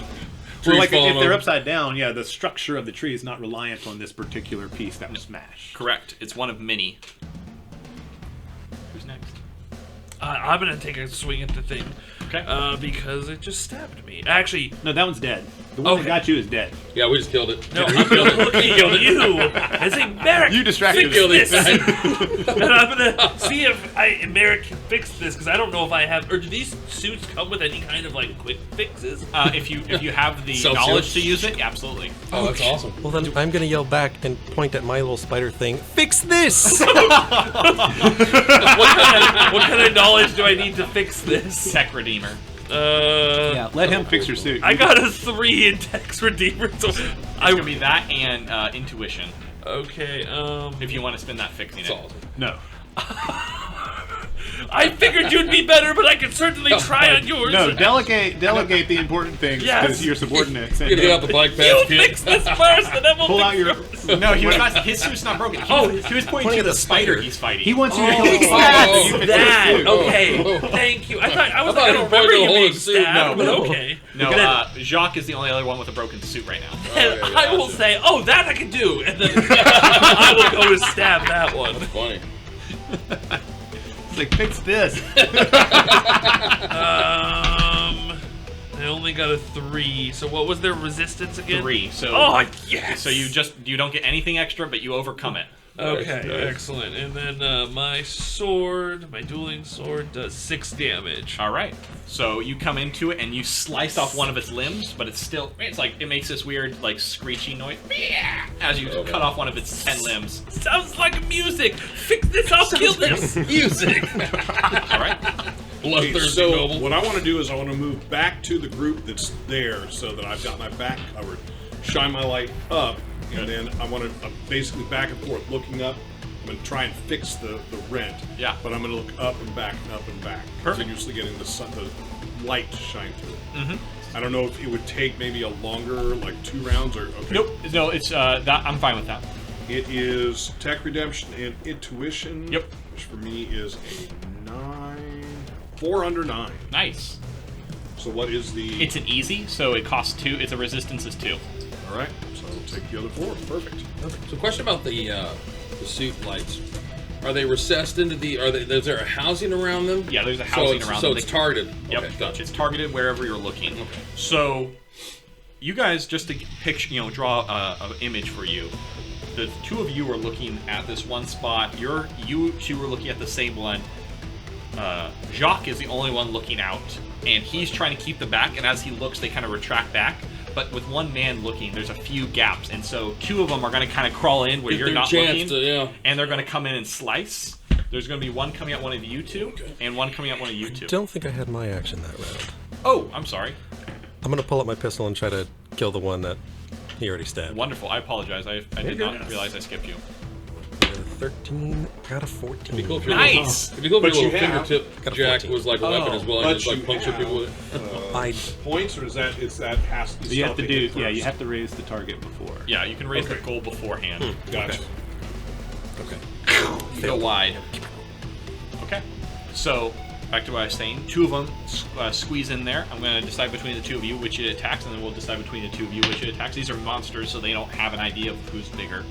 Trees like falling if they're over. upside down, yeah, the structure of the tree is not reliant on this particular piece that was smashed. Correct. It's one of many. Who's next? I'm gonna take a swing at the thing. Okay. Because it just stabbed me. Actually, No, that one's dead. The one Okay. that got you is dead. Yeah, we just killed it. no, he killed it. Look at you as a Merik. You distracted fix me. this. And I'm gonna see if Merik can fix this because I don't know if I have. Or do these suits come with any kind of like quick fixes? If you have the Self-heal. knowledge to use it, absolutely. Oh, that's awesome. Well, then I'm gonna yell back and point at my little spider thing. Fix this! What kind of knowledge do I need to fix this? Tech Redeemer. Yeah, let him fix your suit. I got a 3 in Tex Redeemer, so It's gonna be that and intuition. okay. If you want to spend that fixing That's it. awesome. No. I figured you'd be better, but I can certainly try on yours. No, delegate the important things Yes. because you're subordinates. You get out the bike You patch kid. fix this first, and then we'll Pull fix out your. yours. No, he was not. His suit's not broken. He was pointing to the spider he's fighting. He wants you to Oh, fix oh, that. oh, so you fix That his suit. okay? Thank you. I thought I was I like, I thought don't you were remember gonna you hold being a suit. stabbed, No. but okay. No, Then- Jacque is the only other one with a broken suit right now. and Okay, I will gotcha. say, oh, that I can do, and then I will go to stab that one. Funny. It's like fix this. I only got a 3. So what was their resistance again? 3. So Oh yes. So you don't get anything extra, but you overcome it. Okay, Nice. excellent. And then my sword, my dueling sword, does 6 damage. All right. So you come into it and you slice off one of its limbs, but it's like it makes this weird like screechy noise as you cut off one of its 10 limbs. Sounds like music. Fix this. I'll kill this. Music. All right. Bloodthirsty So noble. what I want to do is I want to move back to the group that's there so that I've got my back covered, shine my light up, and then I want to basically back and forth, looking up I'm going to try and fix the rent. Yeah. But I'm going to look up and back and up and back. Perfect. Continuously getting the light to shine through it. Mm-hmm. I don't know if it would take maybe a longer, like 2 rounds or... Okay. Nope. No, it's that. I'm fine with that. It is Tech Redemption and Intuition. Yep. Which for me is a 9... 4 under 9. Nice. So what is the... It's an easy, so it costs 2. Its resistance is 2. All right. So I'll take the other 4. Perfect. So, question about the suit lights. Are they recessed into the? Is there a housing around them? Yeah, there's a housing around so them. it's targeted. Yep. Okay, gotcha. It's targeted wherever you're looking. Okay. So, you guys, just to picture, draw an image for you. The 2 of you are looking at this one spot. You 2 were looking at the same one. Jacque is the only one looking out, and he's trying to keep them back. And as he looks, they kind of retract back. But with one man looking, there's a few gaps, and so 2 of them are going to kind of crawl in where you're not looking, and they're going to come in and slice. There's going to be one coming at one of you 2, and one coming at one of you 2. I don't think I had my action that round. Oh, I'm sorry. I'm going to pull up my pistol and try to kill the one that he already stabbed. Wonderful. I apologize. I did not realize I skipped you. 13 out of 14. It'd be cool if your Nice! It'd be cool if But your you little have- fingertip jack was like a weapon as well. but And just like you puncture have- people with it. I Points, or is that has to You have to do, first? yeah, you have to raise the target before. Yeah, you can raise the goal beforehand. Gotcha. Okay. You go wide. Okay. So, back to what I was saying. 2 of them squeeze in there. I'm going to decide between the 2 of you which it attacks, and then we'll decide between the 2 of you which it attacks. These are monsters, so they don't have an idea of who's bigger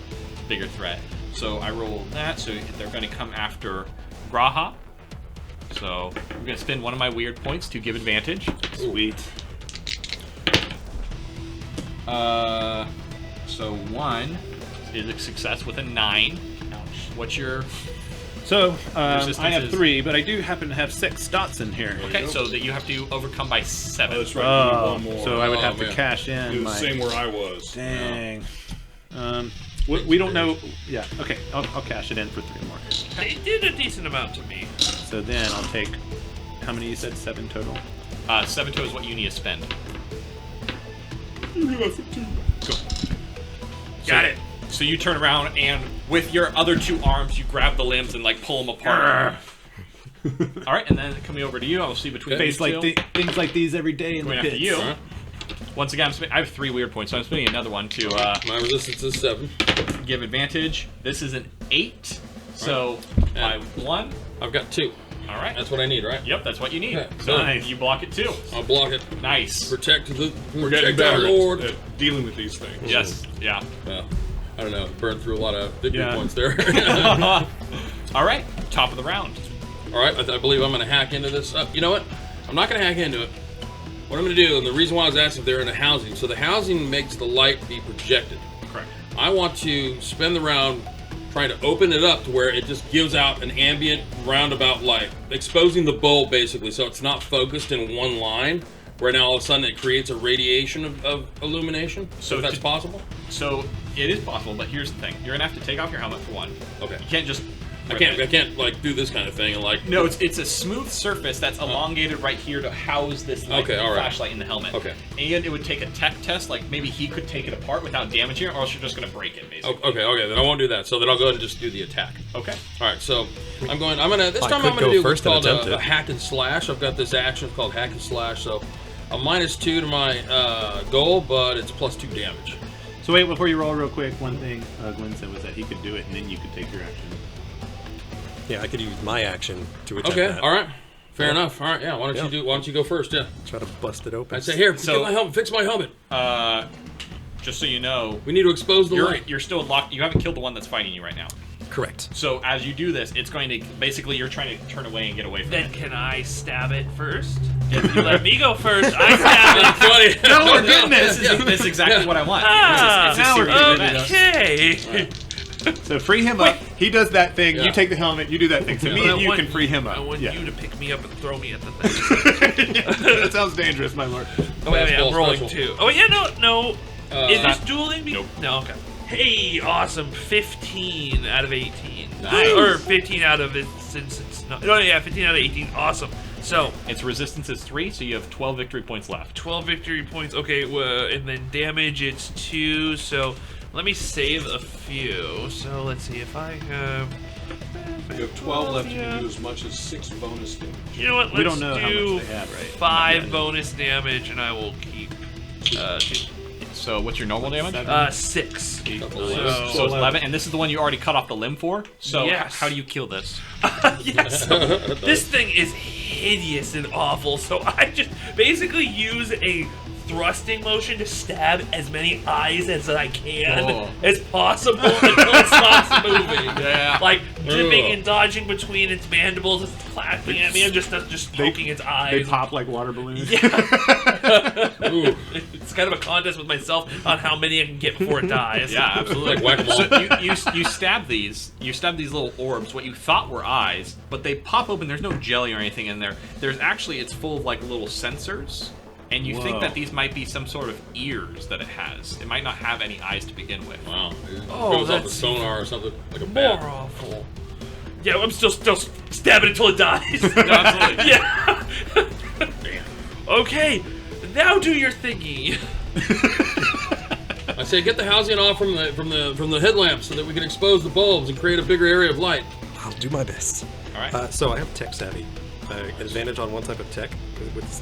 threat. So I roll that, so they're going to come after Graahaa. So I'm going to spend one of my weird points to give advantage. Sweet. So 1 is a success with a 9. What's your... So, I Resistance have is- 3, but I do happen to have 6 dots in here. Okay, so that you have to overcome by 7. Oh, that's right. You need one more. So I would Oh, have to man. cash in Do the my... same where I was. Dang. We don't know... Yeah, okay, I'll cash it in for 3 more. They did a decent amount to me. So then I'll take... How many you said? 7 total? 7 to is what you need to spend. Got it. So you turn around and with your other 2 arms, you grab the limbs and like pull them apart. All right, and then coming over to you, I'll see between Face these like 2. things like these every day in Going the after pits. you. Alright. Once again, I have 3 weird points, so I'm spending another one to My resistance is 7. give advantage. This is an 8, so Yeah. by 1. I've got 2. All right. That's what I need, right? Yep, that's what you need. Okay, So nice. you block it too. I'll block it. Nice. Protect the. We're getting protect our better Lord. at dealing with these things. Yes. Yeah. Well, I don't know. Burned through a lot of victory Yeah. points there. All right. Top of the round. All right, I believe I'm going to hack into this. You know what? I'm not going to hack into it. What I'm going to do, and the reason why I was asking if they're in a housing, so the housing makes the light be projected. Correct. I want to spend the round trying to open it up to where it just gives out an ambient roundabout light, exposing the bulb basically, so it's not focused in one line, where now all of a sudden it creates a radiation of illumination. So if that's to- possible. So it is possible, but here's the thing: you're gonna have to take off your helmet for one. Okay. You can't just. I rip can't. it. I can't like do this kind of thing and like. No, it's a smooth surface that's elongated right here to house this light, Okay, all right. flashlight in the helmet. Okay. And it would take a tech test, like maybe he could take it apart without damaging it, or else you're just gonna break it, basically. Okay. Then I won't do that. So then I'll go ahead and just do the attack. Okay. All right, so I'm gonna this I time could I'm gonna go do what's first and called attempt a it. hack and slash. I've got this action called hack and slash, so a -2 to my goal, but it's +2 damage. So wait, before you roll real quick, one thing Glen said was that he could do it and then you could take your action. Yeah, I could use my action to attack Okay, that. all right, fair enough. All right, yeah. Why don't you go first? Yeah, Try to bust it open. I say here, So- get my helmet, fix my helmet. Just so you know, We need to expose the light. you're still locked. You haven't killed the one that's fighting you right now. Correct. So as you do this, it's going to basically you're trying to turn away and get away from Then it. can I stab it first? If you let me go first, I stab it. Funny. No, we're getting This this. is, this is exactly what I want. Ah, It's a now we're series of getting events. Okay. So free him up. He does that thing. Yeah. You take the helmet. You do that thing. So me I and you want- can free him up. I want Yeah. you to pick me up and throw me at the thing. That sounds dangerous, my lord. Oh, wait, Fastball I'm rolling special. too. Oh, yeah, no. Is this not- dueling? Nope. No, okay. Hey, awesome. 15 out of 18. Nice. Or 15 out of it since it's not. Oh, yeah, 15 out of 18. Awesome. So, Its resistance is 3, so you have 12 victory points left. 12 victory points. Okay, and then damage, it's 2. So, let me save a few. So, let's see if I have. You have 12 left. You can do as much as 6 bonus damage. You know what? Let's We don't know how do much they have, right? 5 bonus damage, and I will keep 2. So what's your normal damage? 6. So it's 11, and this is the one you already cut off the limb for. So Yes. how do you kill this? Yes. This thing is hideous and awful. So I just basically use a thrusting motion to stab as many eyes as I can as possible until it stops moving. Yeah. Like dipping and dodging between its mandibles, it's clapping at me. I'm just poking its eyes. They pop like water balloons. Yeah. It's kind of a contest with myself on how many I can get before it dies. Yeah, absolutely. Like whack-a-mole. So you stab these. You stab these little orbs. What you thought were eyes, but they pop open. There's no jelly or anything in there. There's actually it's full of like little sensors, and you think that these might be some sort of ears that it has. It might not have any eyes to begin with. Wow. It Oh, goes off the that's sonar or something like a More bat. awful. Yeah, I'm still stabbing until it dies. No, absolutely. Yeah. Okay, now do your thingy. I say get the housing off from the headlamps so that we can expose the bulbs and create a bigger area of light. I'll do my best. All right. So I have tech savvy. Advantage on one type of tech.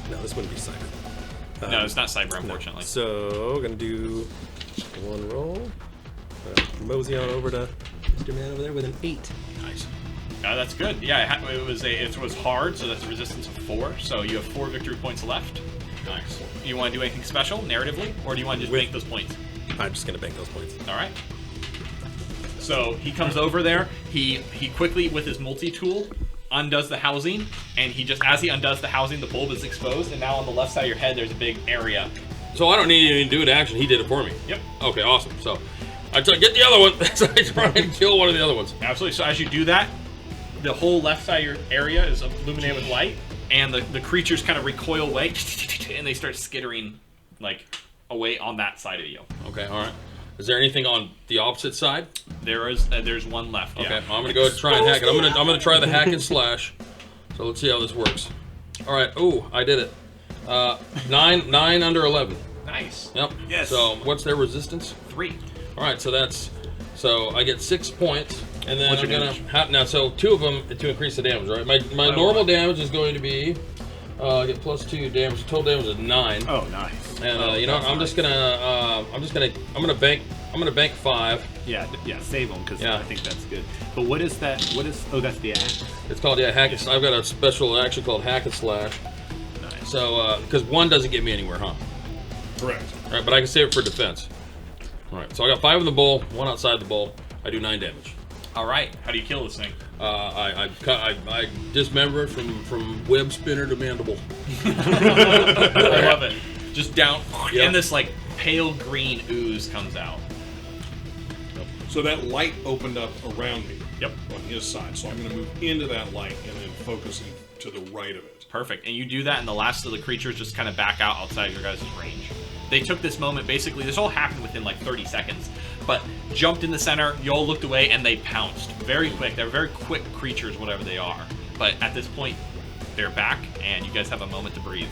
No, this wouldn't be cyber. No, it's not cyber, unfortunately. So gonna do one roll. Mosey on over to Mr. Man over there with an 8. Nice. That's good. Yeah, it was hard, so that's a resistance of 4. So you have 4 victory points left. Nice. You want to do anything special, narratively, or do you want to just bank those points? I'm just gonna bank those points. All right. So he comes over there. He quickly, with his multi-tool, undoes the housing, and as he undoes the housing, the bulb is exposed, and now on the left side of your head, there's a big area. So I don't need anything to do with action. He did it for me. Yep. Okay, awesome. So I get the other one. So I try and kill one of the other ones. Absolutely. So as you do that, the whole left side of your area is illuminated with light, and the creatures kind of recoil away, and they start skittering like away on that side of you. Okay, all right. Is there anything on the opposite side? There's one left. Okay, Yeah. I'm gonna go ahead and try and hack it. I'm gonna try the hack and slash. So let's see how this works. All right. Ooh, I did it. 9 under 11. Nice. Yep. Yes. So what's their resistance? 3. All right. So I get 6 points, and then What's I'm your gonna damage? now. So 2 of them to increase the damage. Right. My normal damage is going to be I get +2 damage. Total damage is 9. Oh, nice. And you know, I'm gonna bank 5. Yeah, save them because Yeah. I think that's good. But what is that? Oh, that's the axe. It's called hack. I've got a special action called hack and slash. Nice. So because 1 doesn't get me anywhere, huh? Correct. All right, but I can save it for defense. All right, so I got 5 in the bowl, 1 outside the bowl. I do 9 damage. All right. How do you kill this thing? I dismember it from web spinner to mandible. I love it. Just down, Yep. and this like pale green ooze comes out. So that light opened up around me. Yep. On his side. So I'm going to move into that light and then focusing to the right of it. Perfect. And you do that, and the last of the creatures just kind of back out outside your guys' range. They took this moment, basically, this all happened within like 30 seconds, but jumped in the center, you all looked away, and they pounced. Very quick. They're very quick creatures, whatever they are. But at this point, they're back, and you guys have a moment to breathe.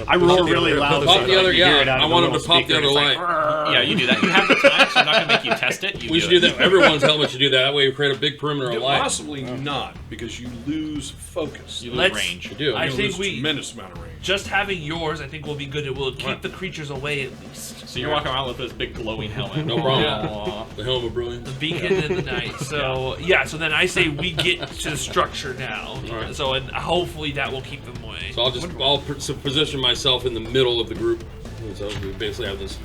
I roar really loud. Pop so the other, you hear yeah. it out I of want the him to little pop the speaker. other It's light. like, Yeah, you do that. You have the time, so I'm not going to make you test it. We should do that. Everyone's helmet should do that. That way we create a big perimeter of light. Possibly not, because you lose focus. You lose Let's- range. You do. I You think lose we- tremendous amount of range. Just having yours, I think, will be good. It will keep the creatures away at least. So you're walking around with this big glowing helmet. No problem. Aw. The helm of brilliance. Beacon in the night. So yeah. So then I say we get to the structure now. Alright. So and hopefully that will keep them away. So I'll position myself in the middle of the group. And so we basically have this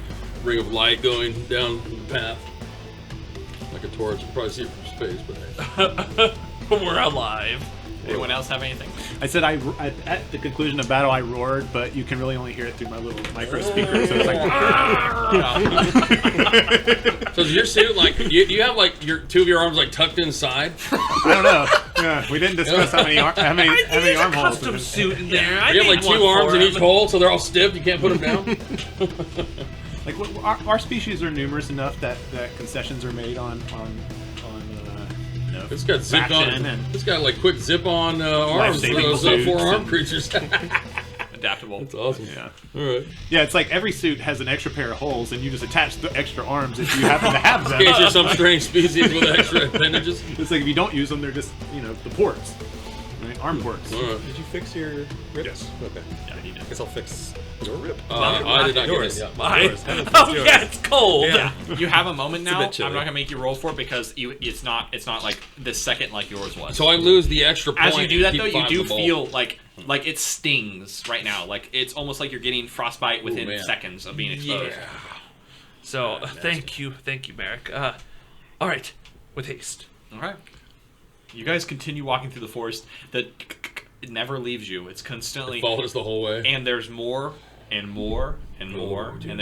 ring of light going down the path. Like a torch. You can probably see it from space, but hey. We're alive. Anyone else have anything? I said at the conclusion of battle I roared, but you can really only hear it through my little micro speaker. So it's like, So is your suit like you have like your 2 of your arms like tucked inside? I don't know. Yeah, we didn't discuss how many There's a armholes. custom suit in there. I You have like need one 2 arms for in each him. hole, so they're all stiff. You can't put them down. Like our species are numerous enough that concessions are made on you know, It's got zip on. faction and It's got like quick zip on arms for Life-saving those suits 4 armed and- creatures. Adaptable incredible. That's awesome. Yeah. All right. Yeah, it's like every suit has an extra pair of holes, and you just attach the extra arms if you happen to have them. In case you're some strange species with extra appendages. It's like if you don't use them, they're just, the ports. Right? Arm ports. All right. Did you fix your rip? Yes. Okay. Yeah, he did. I guess I'll fix your rip. I did not Yours. get it. Yeah. Mine. Yours. Oh yeah, it's cold. Yeah. You have a moment now. bit I'm chilly. not gonna make you roll for it because it's not like the second like yours was. So I lose the extra point. As you do that and though, keep you finding do the ball. feel like it stings right now. Like it's almost like you're getting frostbite within man. seconds of being exposed. Yeah. So thank you, Merik. All right, with haste. All right. You guys continue walking through the forest. It never leaves you. It's constantly Follows the whole way. and there's more and more and more and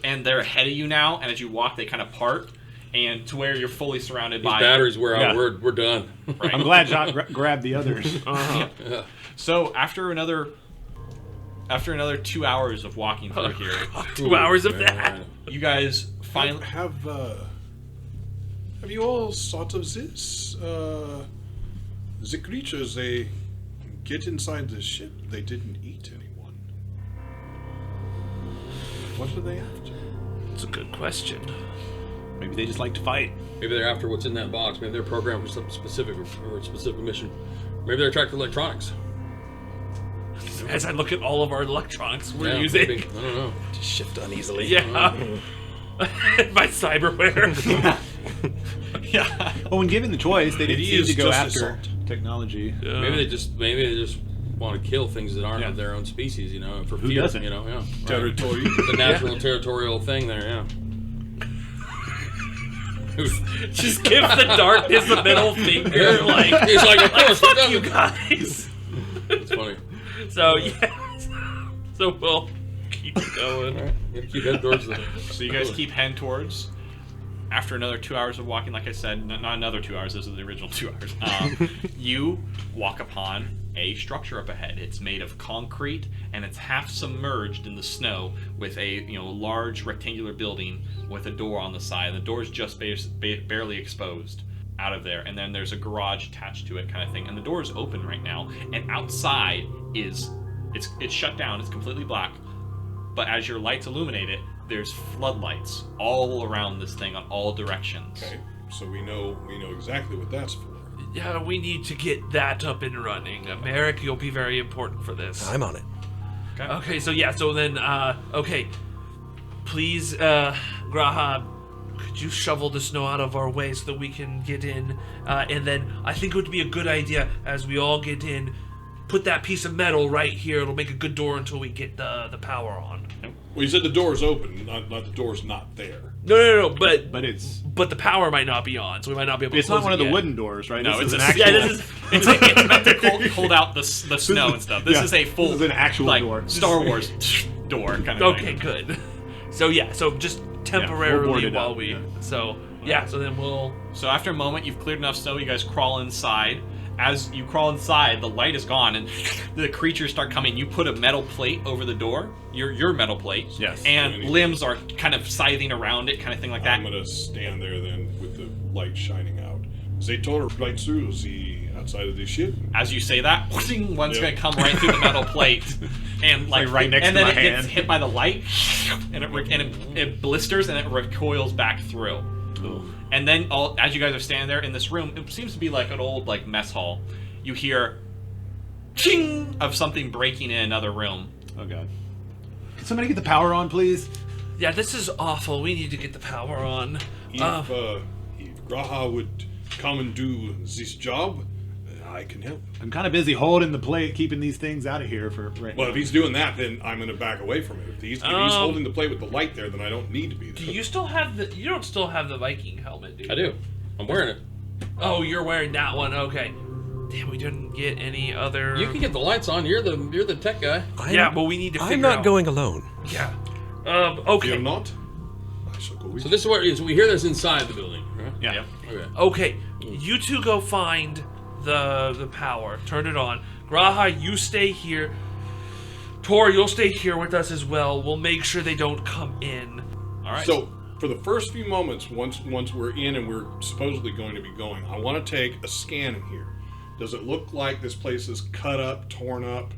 and they're ahead of you now. And as you walk, they kind of part and to where you're fully surrounded These by batteries wear out. Yeah. We're done. Right. I'm glad Jacque grabbed the others. Yeah. So after another 2 hours of walking through here, 2 hours of that. you guys finally. Have you all thought of this? The creatures, they get inside the ship. They didn't eat anyone. What are they after? It's a good question. Maybe they just like to fight. Maybe they're after what's in that box. Maybe they're programmed for something specific or a specific mission. Maybe they're attracted to electronics. As I look at all of our electronics we're Yeah, using. maybe. I don't know. Just shift uneasily. Yeah. My cyberware. Yeah. Well, when given the choice, they didn't It seem is to go just after assault. technology. Maybe they just want to kill things that aren't Yeah. of their own species. For Who fear. doesn't? Yeah. Territory. The natural territorial thing there. Yeah. Just give the darkness a middle finger. Like, He's like, of course, fuck who you doesn't? guys. It's funny. So, yeah. So we'll keep going. All right. You gotta keep heading towards the. So you guys keep heading towards. After another 2 hours of walking, like I said, not another 2 hours. This is the original 2 hours. You walk upon a structure up ahead. It's made of concrete and it's half submerged in the snow with a large rectangular building with a door on the side. The door is just barely exposed out of there, and then there's a garage attached to it, kind of thing. And the door is open right now, and outside it's shut down. It's completely black. But as your lights illuminate it, there's floodlights all around this thing on all directions. Okay, so we know exactly what that's for. Yeah, we need to get that up and running. Merik, you'll be very important for this. I'm on it. Okay, so then, okay. Please, Graahaa, could you shovel the snow out of our way so that we can get in? And then I think it would be a good idea as we all get in, put that piece of metal right here. It'll make a good door until we get the power on. Well, you said the door's open, not the door's not there. No, but But the power might not be on, so we might not be able to it's close not one it of the yet. wooden doors, right? No, this it's is a an actual. Yeah, this is It's meant to hold out the snow and stuff. This Yeah, is a full, this is an actual like, door. Star Wars door kind of okay, thing. good. So just we'll temporarily board it while up, we. yeah. So then we'll. So after a moment, you've cleared enough snow. You guys crawl inside. As you crawl inside, the light is gone, and the creatures start coming. You put a metal plate over the door, your metal plate, Yes. and limbs are kind of scything around it, kind of thing like that. I'm gonna stand there then with the light shining out. They tore right through the outside of the ship. As you say that, one's Yeah. gonna come right through the metal plate, and like right next and to then my it gets hand. hit by the light, and it blisters and it recoils back through. And then, as you guys are standing there in this room, it seems to be like an old mess hall. You hear, ching, of something breaking in another room. Oh god. Can somebody get the power on, please? Yeah, this is awful. We need to get the power on. If Graahaa would come and do this job, I can help. I'm kind of busy holding the plate, keeping these things out of here for right Well, now. if he's doing that, then I'm gonna back away from it. If he's holding the plate with the light there, then I don't need to be there. Do you still have the? You don't still have the Viking helmet, do you? I do. I'm wearing it. Oh, you're wearing that one. Okay. Damn, we didn't get any other. You can get the lights on. You're the tech guy. Yeah, but we need to figure I'm not out. going alone. Yeah. If Okay. you're not, I shall go with So you. this is what it is. We hear this inside the building, right? Yeah. Okay. Okay. You two go find the power. Turn it on. Graahaa, you stay here. Tor, you'll stay here with us as well. We'll make sure they don't come in. All right. So, for the first few moments, once we're in and we're supposedly going to be going, I want to take a scan in here. Does it look like this place is cut up, torn up,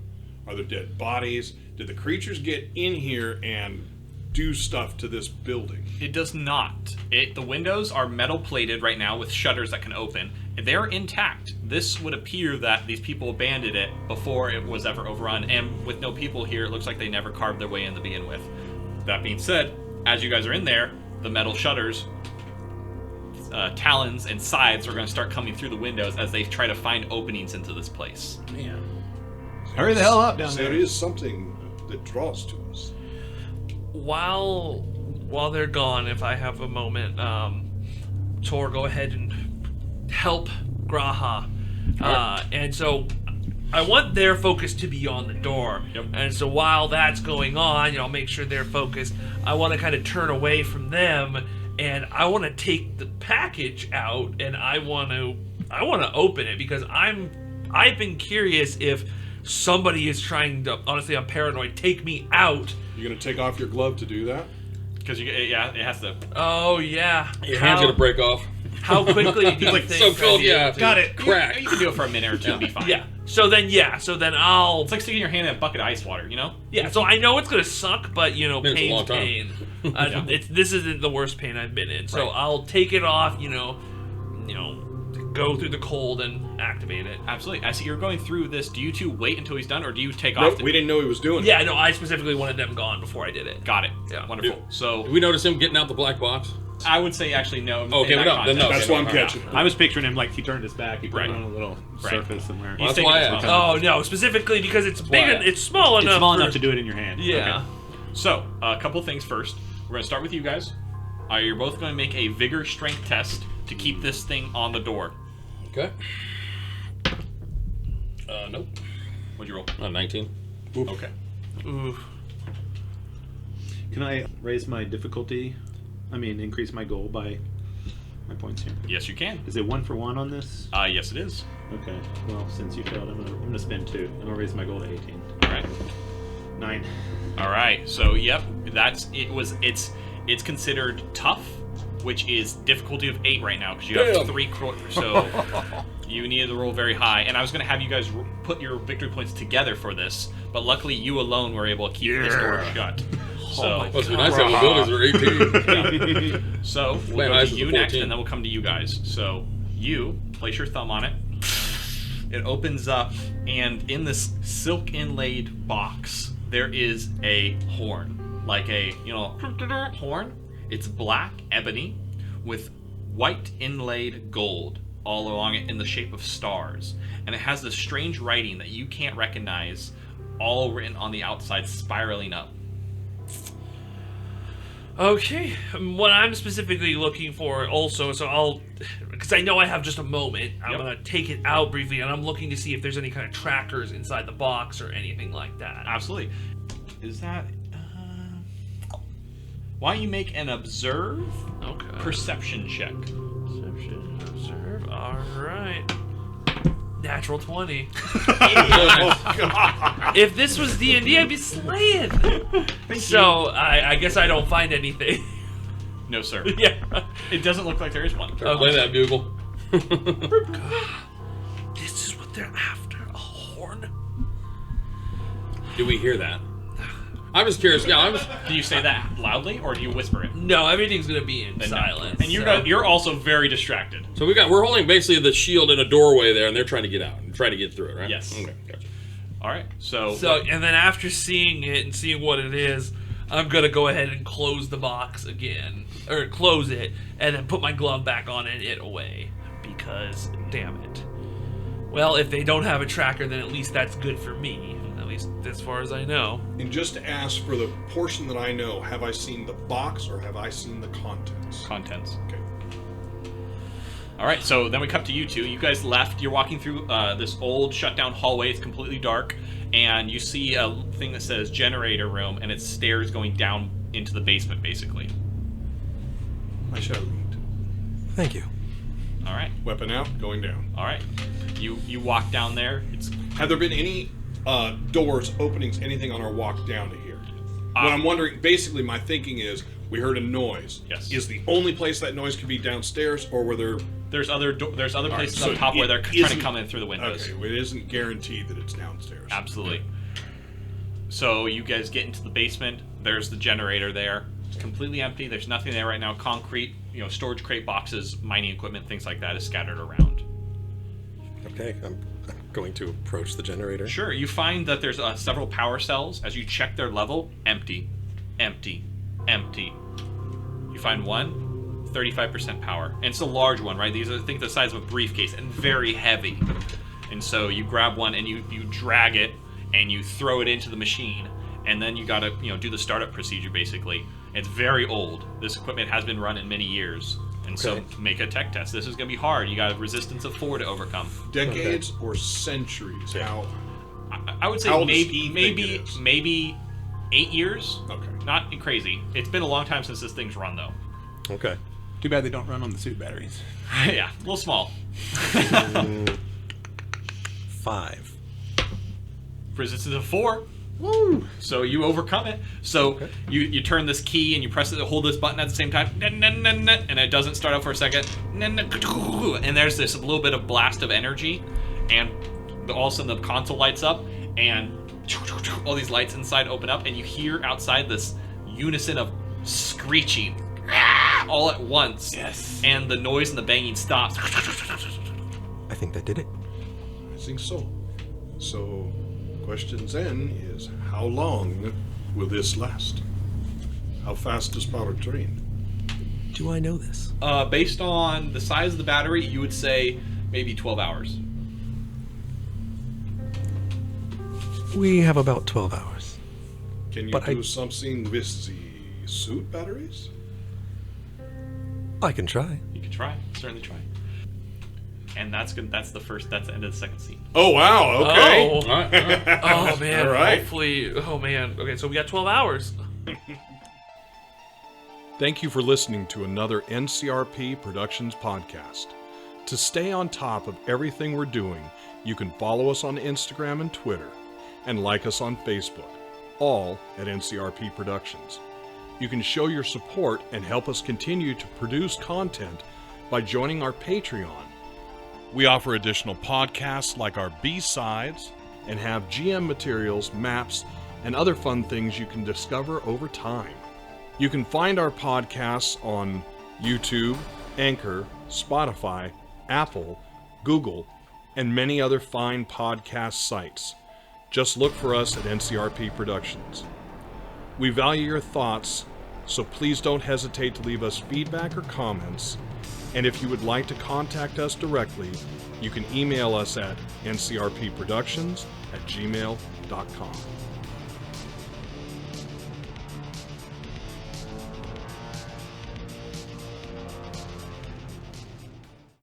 Are there dead bodies? Did the creatures get in here and do stuff to this building? It does not. The windows are metal plated right now with shutters that can open. They're intact. This would appear that these people abandoned it before it was ever overrun, and with no people here, it looks like they never carved their way in to begin with. That being said, as you guys are in there, the metal shutters, talons, and scythes are going to start coming through the windows as they try to find openings into this place. Man. Hurry the hell up down So there. it is something that draws to us. While they're gone, if I have a moment, Tor, go ahead and help Graahaa. And so I want their focus to be on the door. Yep. And so while that's going on, I'll make sure they're focused. I want to kind of turn away from them, and I want to take the package out, and I want to open it because I've been curious if somebody is trying to, honestly, I'm paranoid, take me out. You're gonna take off your glove to do that? Because it has to. Oh yeah. Your hand's gonna break off. How quickly do you Like, think? So I'd cold, be yeah. able to- Got it. Crack. You can do it for a minute or two and be fine. Yeah. So then I'll. It's like sticking your hand in a bucket of ice water, you know? Yeah. So I know it's gonna suck, but It's a long pain's time. pain. Yeah. This isn't the worst pain I've been in. So Right. I'll take it off. Go through the cold and activate it. Absolutely. As you're going through this, do you two wait until he's done, or do you take Nope, off? we didn't know he was doing it. Yeah. No, I specifically wanted them gone before I did it. Got it. Yeah. Wonderful. Did So we notice him getting out the black box? I would say actually no. Okay, in we that don't. Then no. context. That's what I'm Okay. catching. I was picturing him like he turned his back. He put Right. it on a little Right. surface somewhere. He's That's taking why his I glove asked. off. Oh no, specifically because it's big. why And it's small enough. It's small for- enough to do it in your hand. Yeah. Okay. So a couple things first. We're gonna start with you guys. You're both going to make a vigor strength test to keep this thing on the door. Okay. Nope. What'd you roll? 19. Okay. Ooh. Can I raise my difficulty? Increase my goal by my points here. Yes, you can. Is it 1-for-1 on this? Yes, it is. Okay. Well, since you failed, I'm gonna spend 2, and I'll raise my goal to 18. All right. 9. All right. So yep, it's considered tough, which is difficulty of 8 right now because you have Damn. 3 quarters. So you need to roll very high. And I was going to have you guys put your victory points together for this, but luckily you alone were able to keep this door shut. So, Must be nice having buildings are 18. so we'll Man, go ours to is you a next, 14. and then we'll come to you guys. So you place your thumb on it. It opens up, and in this silk inlaid box, there is a horn, like a horn. It's black ebony with white inlaid gold all along it in the shape of stars, and it has this strange writing that you can't recognize, all written on the outside, spiraling up. Okay, what I'm specifically looking for also, because I know I have just a moment, I'm Yep. going to take it out briefly, and I'm looking to see if there's any kind of trackers inside the box or anything like that. Absolutely. Is that... why don't you make an observe Okay. perception check? Perception, observe, alright. Natural 20. If this was D&D, I'd be slaying. So, I guess I don't find anything. No, sir. Yeah. It doesn't look like there is one. Play that bugle. This is what they're after, a horn? Do we hear that? I'm just curious. Yeah, Do you say that loudly, or do you whisper it? No, everything's going to be in Then no. silence. And you're also very distracted. So we're holding basically the shield in a doorway there, and they're trying to get out and trying to get through it, right? Yes. Okay, gotcha. All right. So And then after seeing it and seeing what it is, I'm gonna go ahead and close the box again, or close it, and then put my glove back on and it away, because damn it. Well, if they don't have a tracker, then at least that's good for me, at least as far as I know. And just to ask for the portion that I know, have I seen the box or have I seen the contents? contents. Okay. All right. So then we cut to you two. You guys left. You're walking through this old shut-down hallway. It's completely dark, and you see a thing that says generator room, and it's stairs going down into the basement, basically. I shall lead. Thank you. All right. Weapon out, going down. All right. You walk down there. It's Have there been any doors, openings, anything on our walk down to here? What I'm wondering, basically my thinking is, we heard a noise. Yes. Is the only place that noise could be downstairs, or were there... there's other places so up top where it they're trying to isn't- come in through the windows. Okay, well, it isn't guaranteed that it's downstairs. Absolutely. So you guys get into the basement. There's the generator there. It's completely empty. There's nothing there right now. Concrete, storage crate boxes, mining equipment, things like that is scattered around. Okay, I'm going to approach the generator. Sure, you find that there's several power cells. As you check their level, empty, empty, empty. You find one, 35% power. And it's a large one, right? These are, I think, the size of a briefcase and very heavy. And so you grab one and you drag it and you throw it into the machine. And then you gotta, do the startup procedure, basically. It's very old. This equipment has been run in many years. And so make a tech test. This is going to be hard. You got a resistance of 4 to overcome. Decades or centuries? How? I would say how old does he think it is? maybe 8 years. Okay. Not crazy. It's been a long time since this thing's run, though. Okay. Too bad they don't run on the suit batteries. Yeah, a little small. 5. Resistance of 4. Woo! So you overcome it. So you turn this key and you press it, hold this button at the same time, and it doesn't start up for a second. And there's this little bit of blast of energy, and all of a sudden the console lights up, and all these lights inside open up, and you hear outside this unison of screeching all at once. Yes. And the noise and the banging stops. I think that did it. I think so. So, questions then is, how long will this last? How fast does power train? Do I know this? Based on the size of the battery, you would say maybe 12 hours. We have about 12 hours. Can you But do something with the suit batteries? I can try. You can try, certainly try. And that's good. That's the end of the second scene. Oh, wow, okay. Oh. All right. Oh man, All right. hopefully. Oh man. Okay, so we got 12 hours. Thank you for listening to another NCRP Productions podcast. To stay on top of everything we're doing, you can follow us on Instagram and Twitter, and like us on Facebook, all at NCRP Productions. You can show your support and help us continue to produce content by joining our Patreon. We offer additional podcasts like our B-Sides and have GM materials, maps, and other fun things you can discover over time. You can find our podcasts on YouTube, Anchor, Spotify, Apple, Google, and many other fine podcast sites. Just look for us at NCRP Productions. We value your thoughts, so please don't hesitate to leave us feedback or comments. And if you would like to contact us directly, you can email us at ncrpproductions@gmail.com.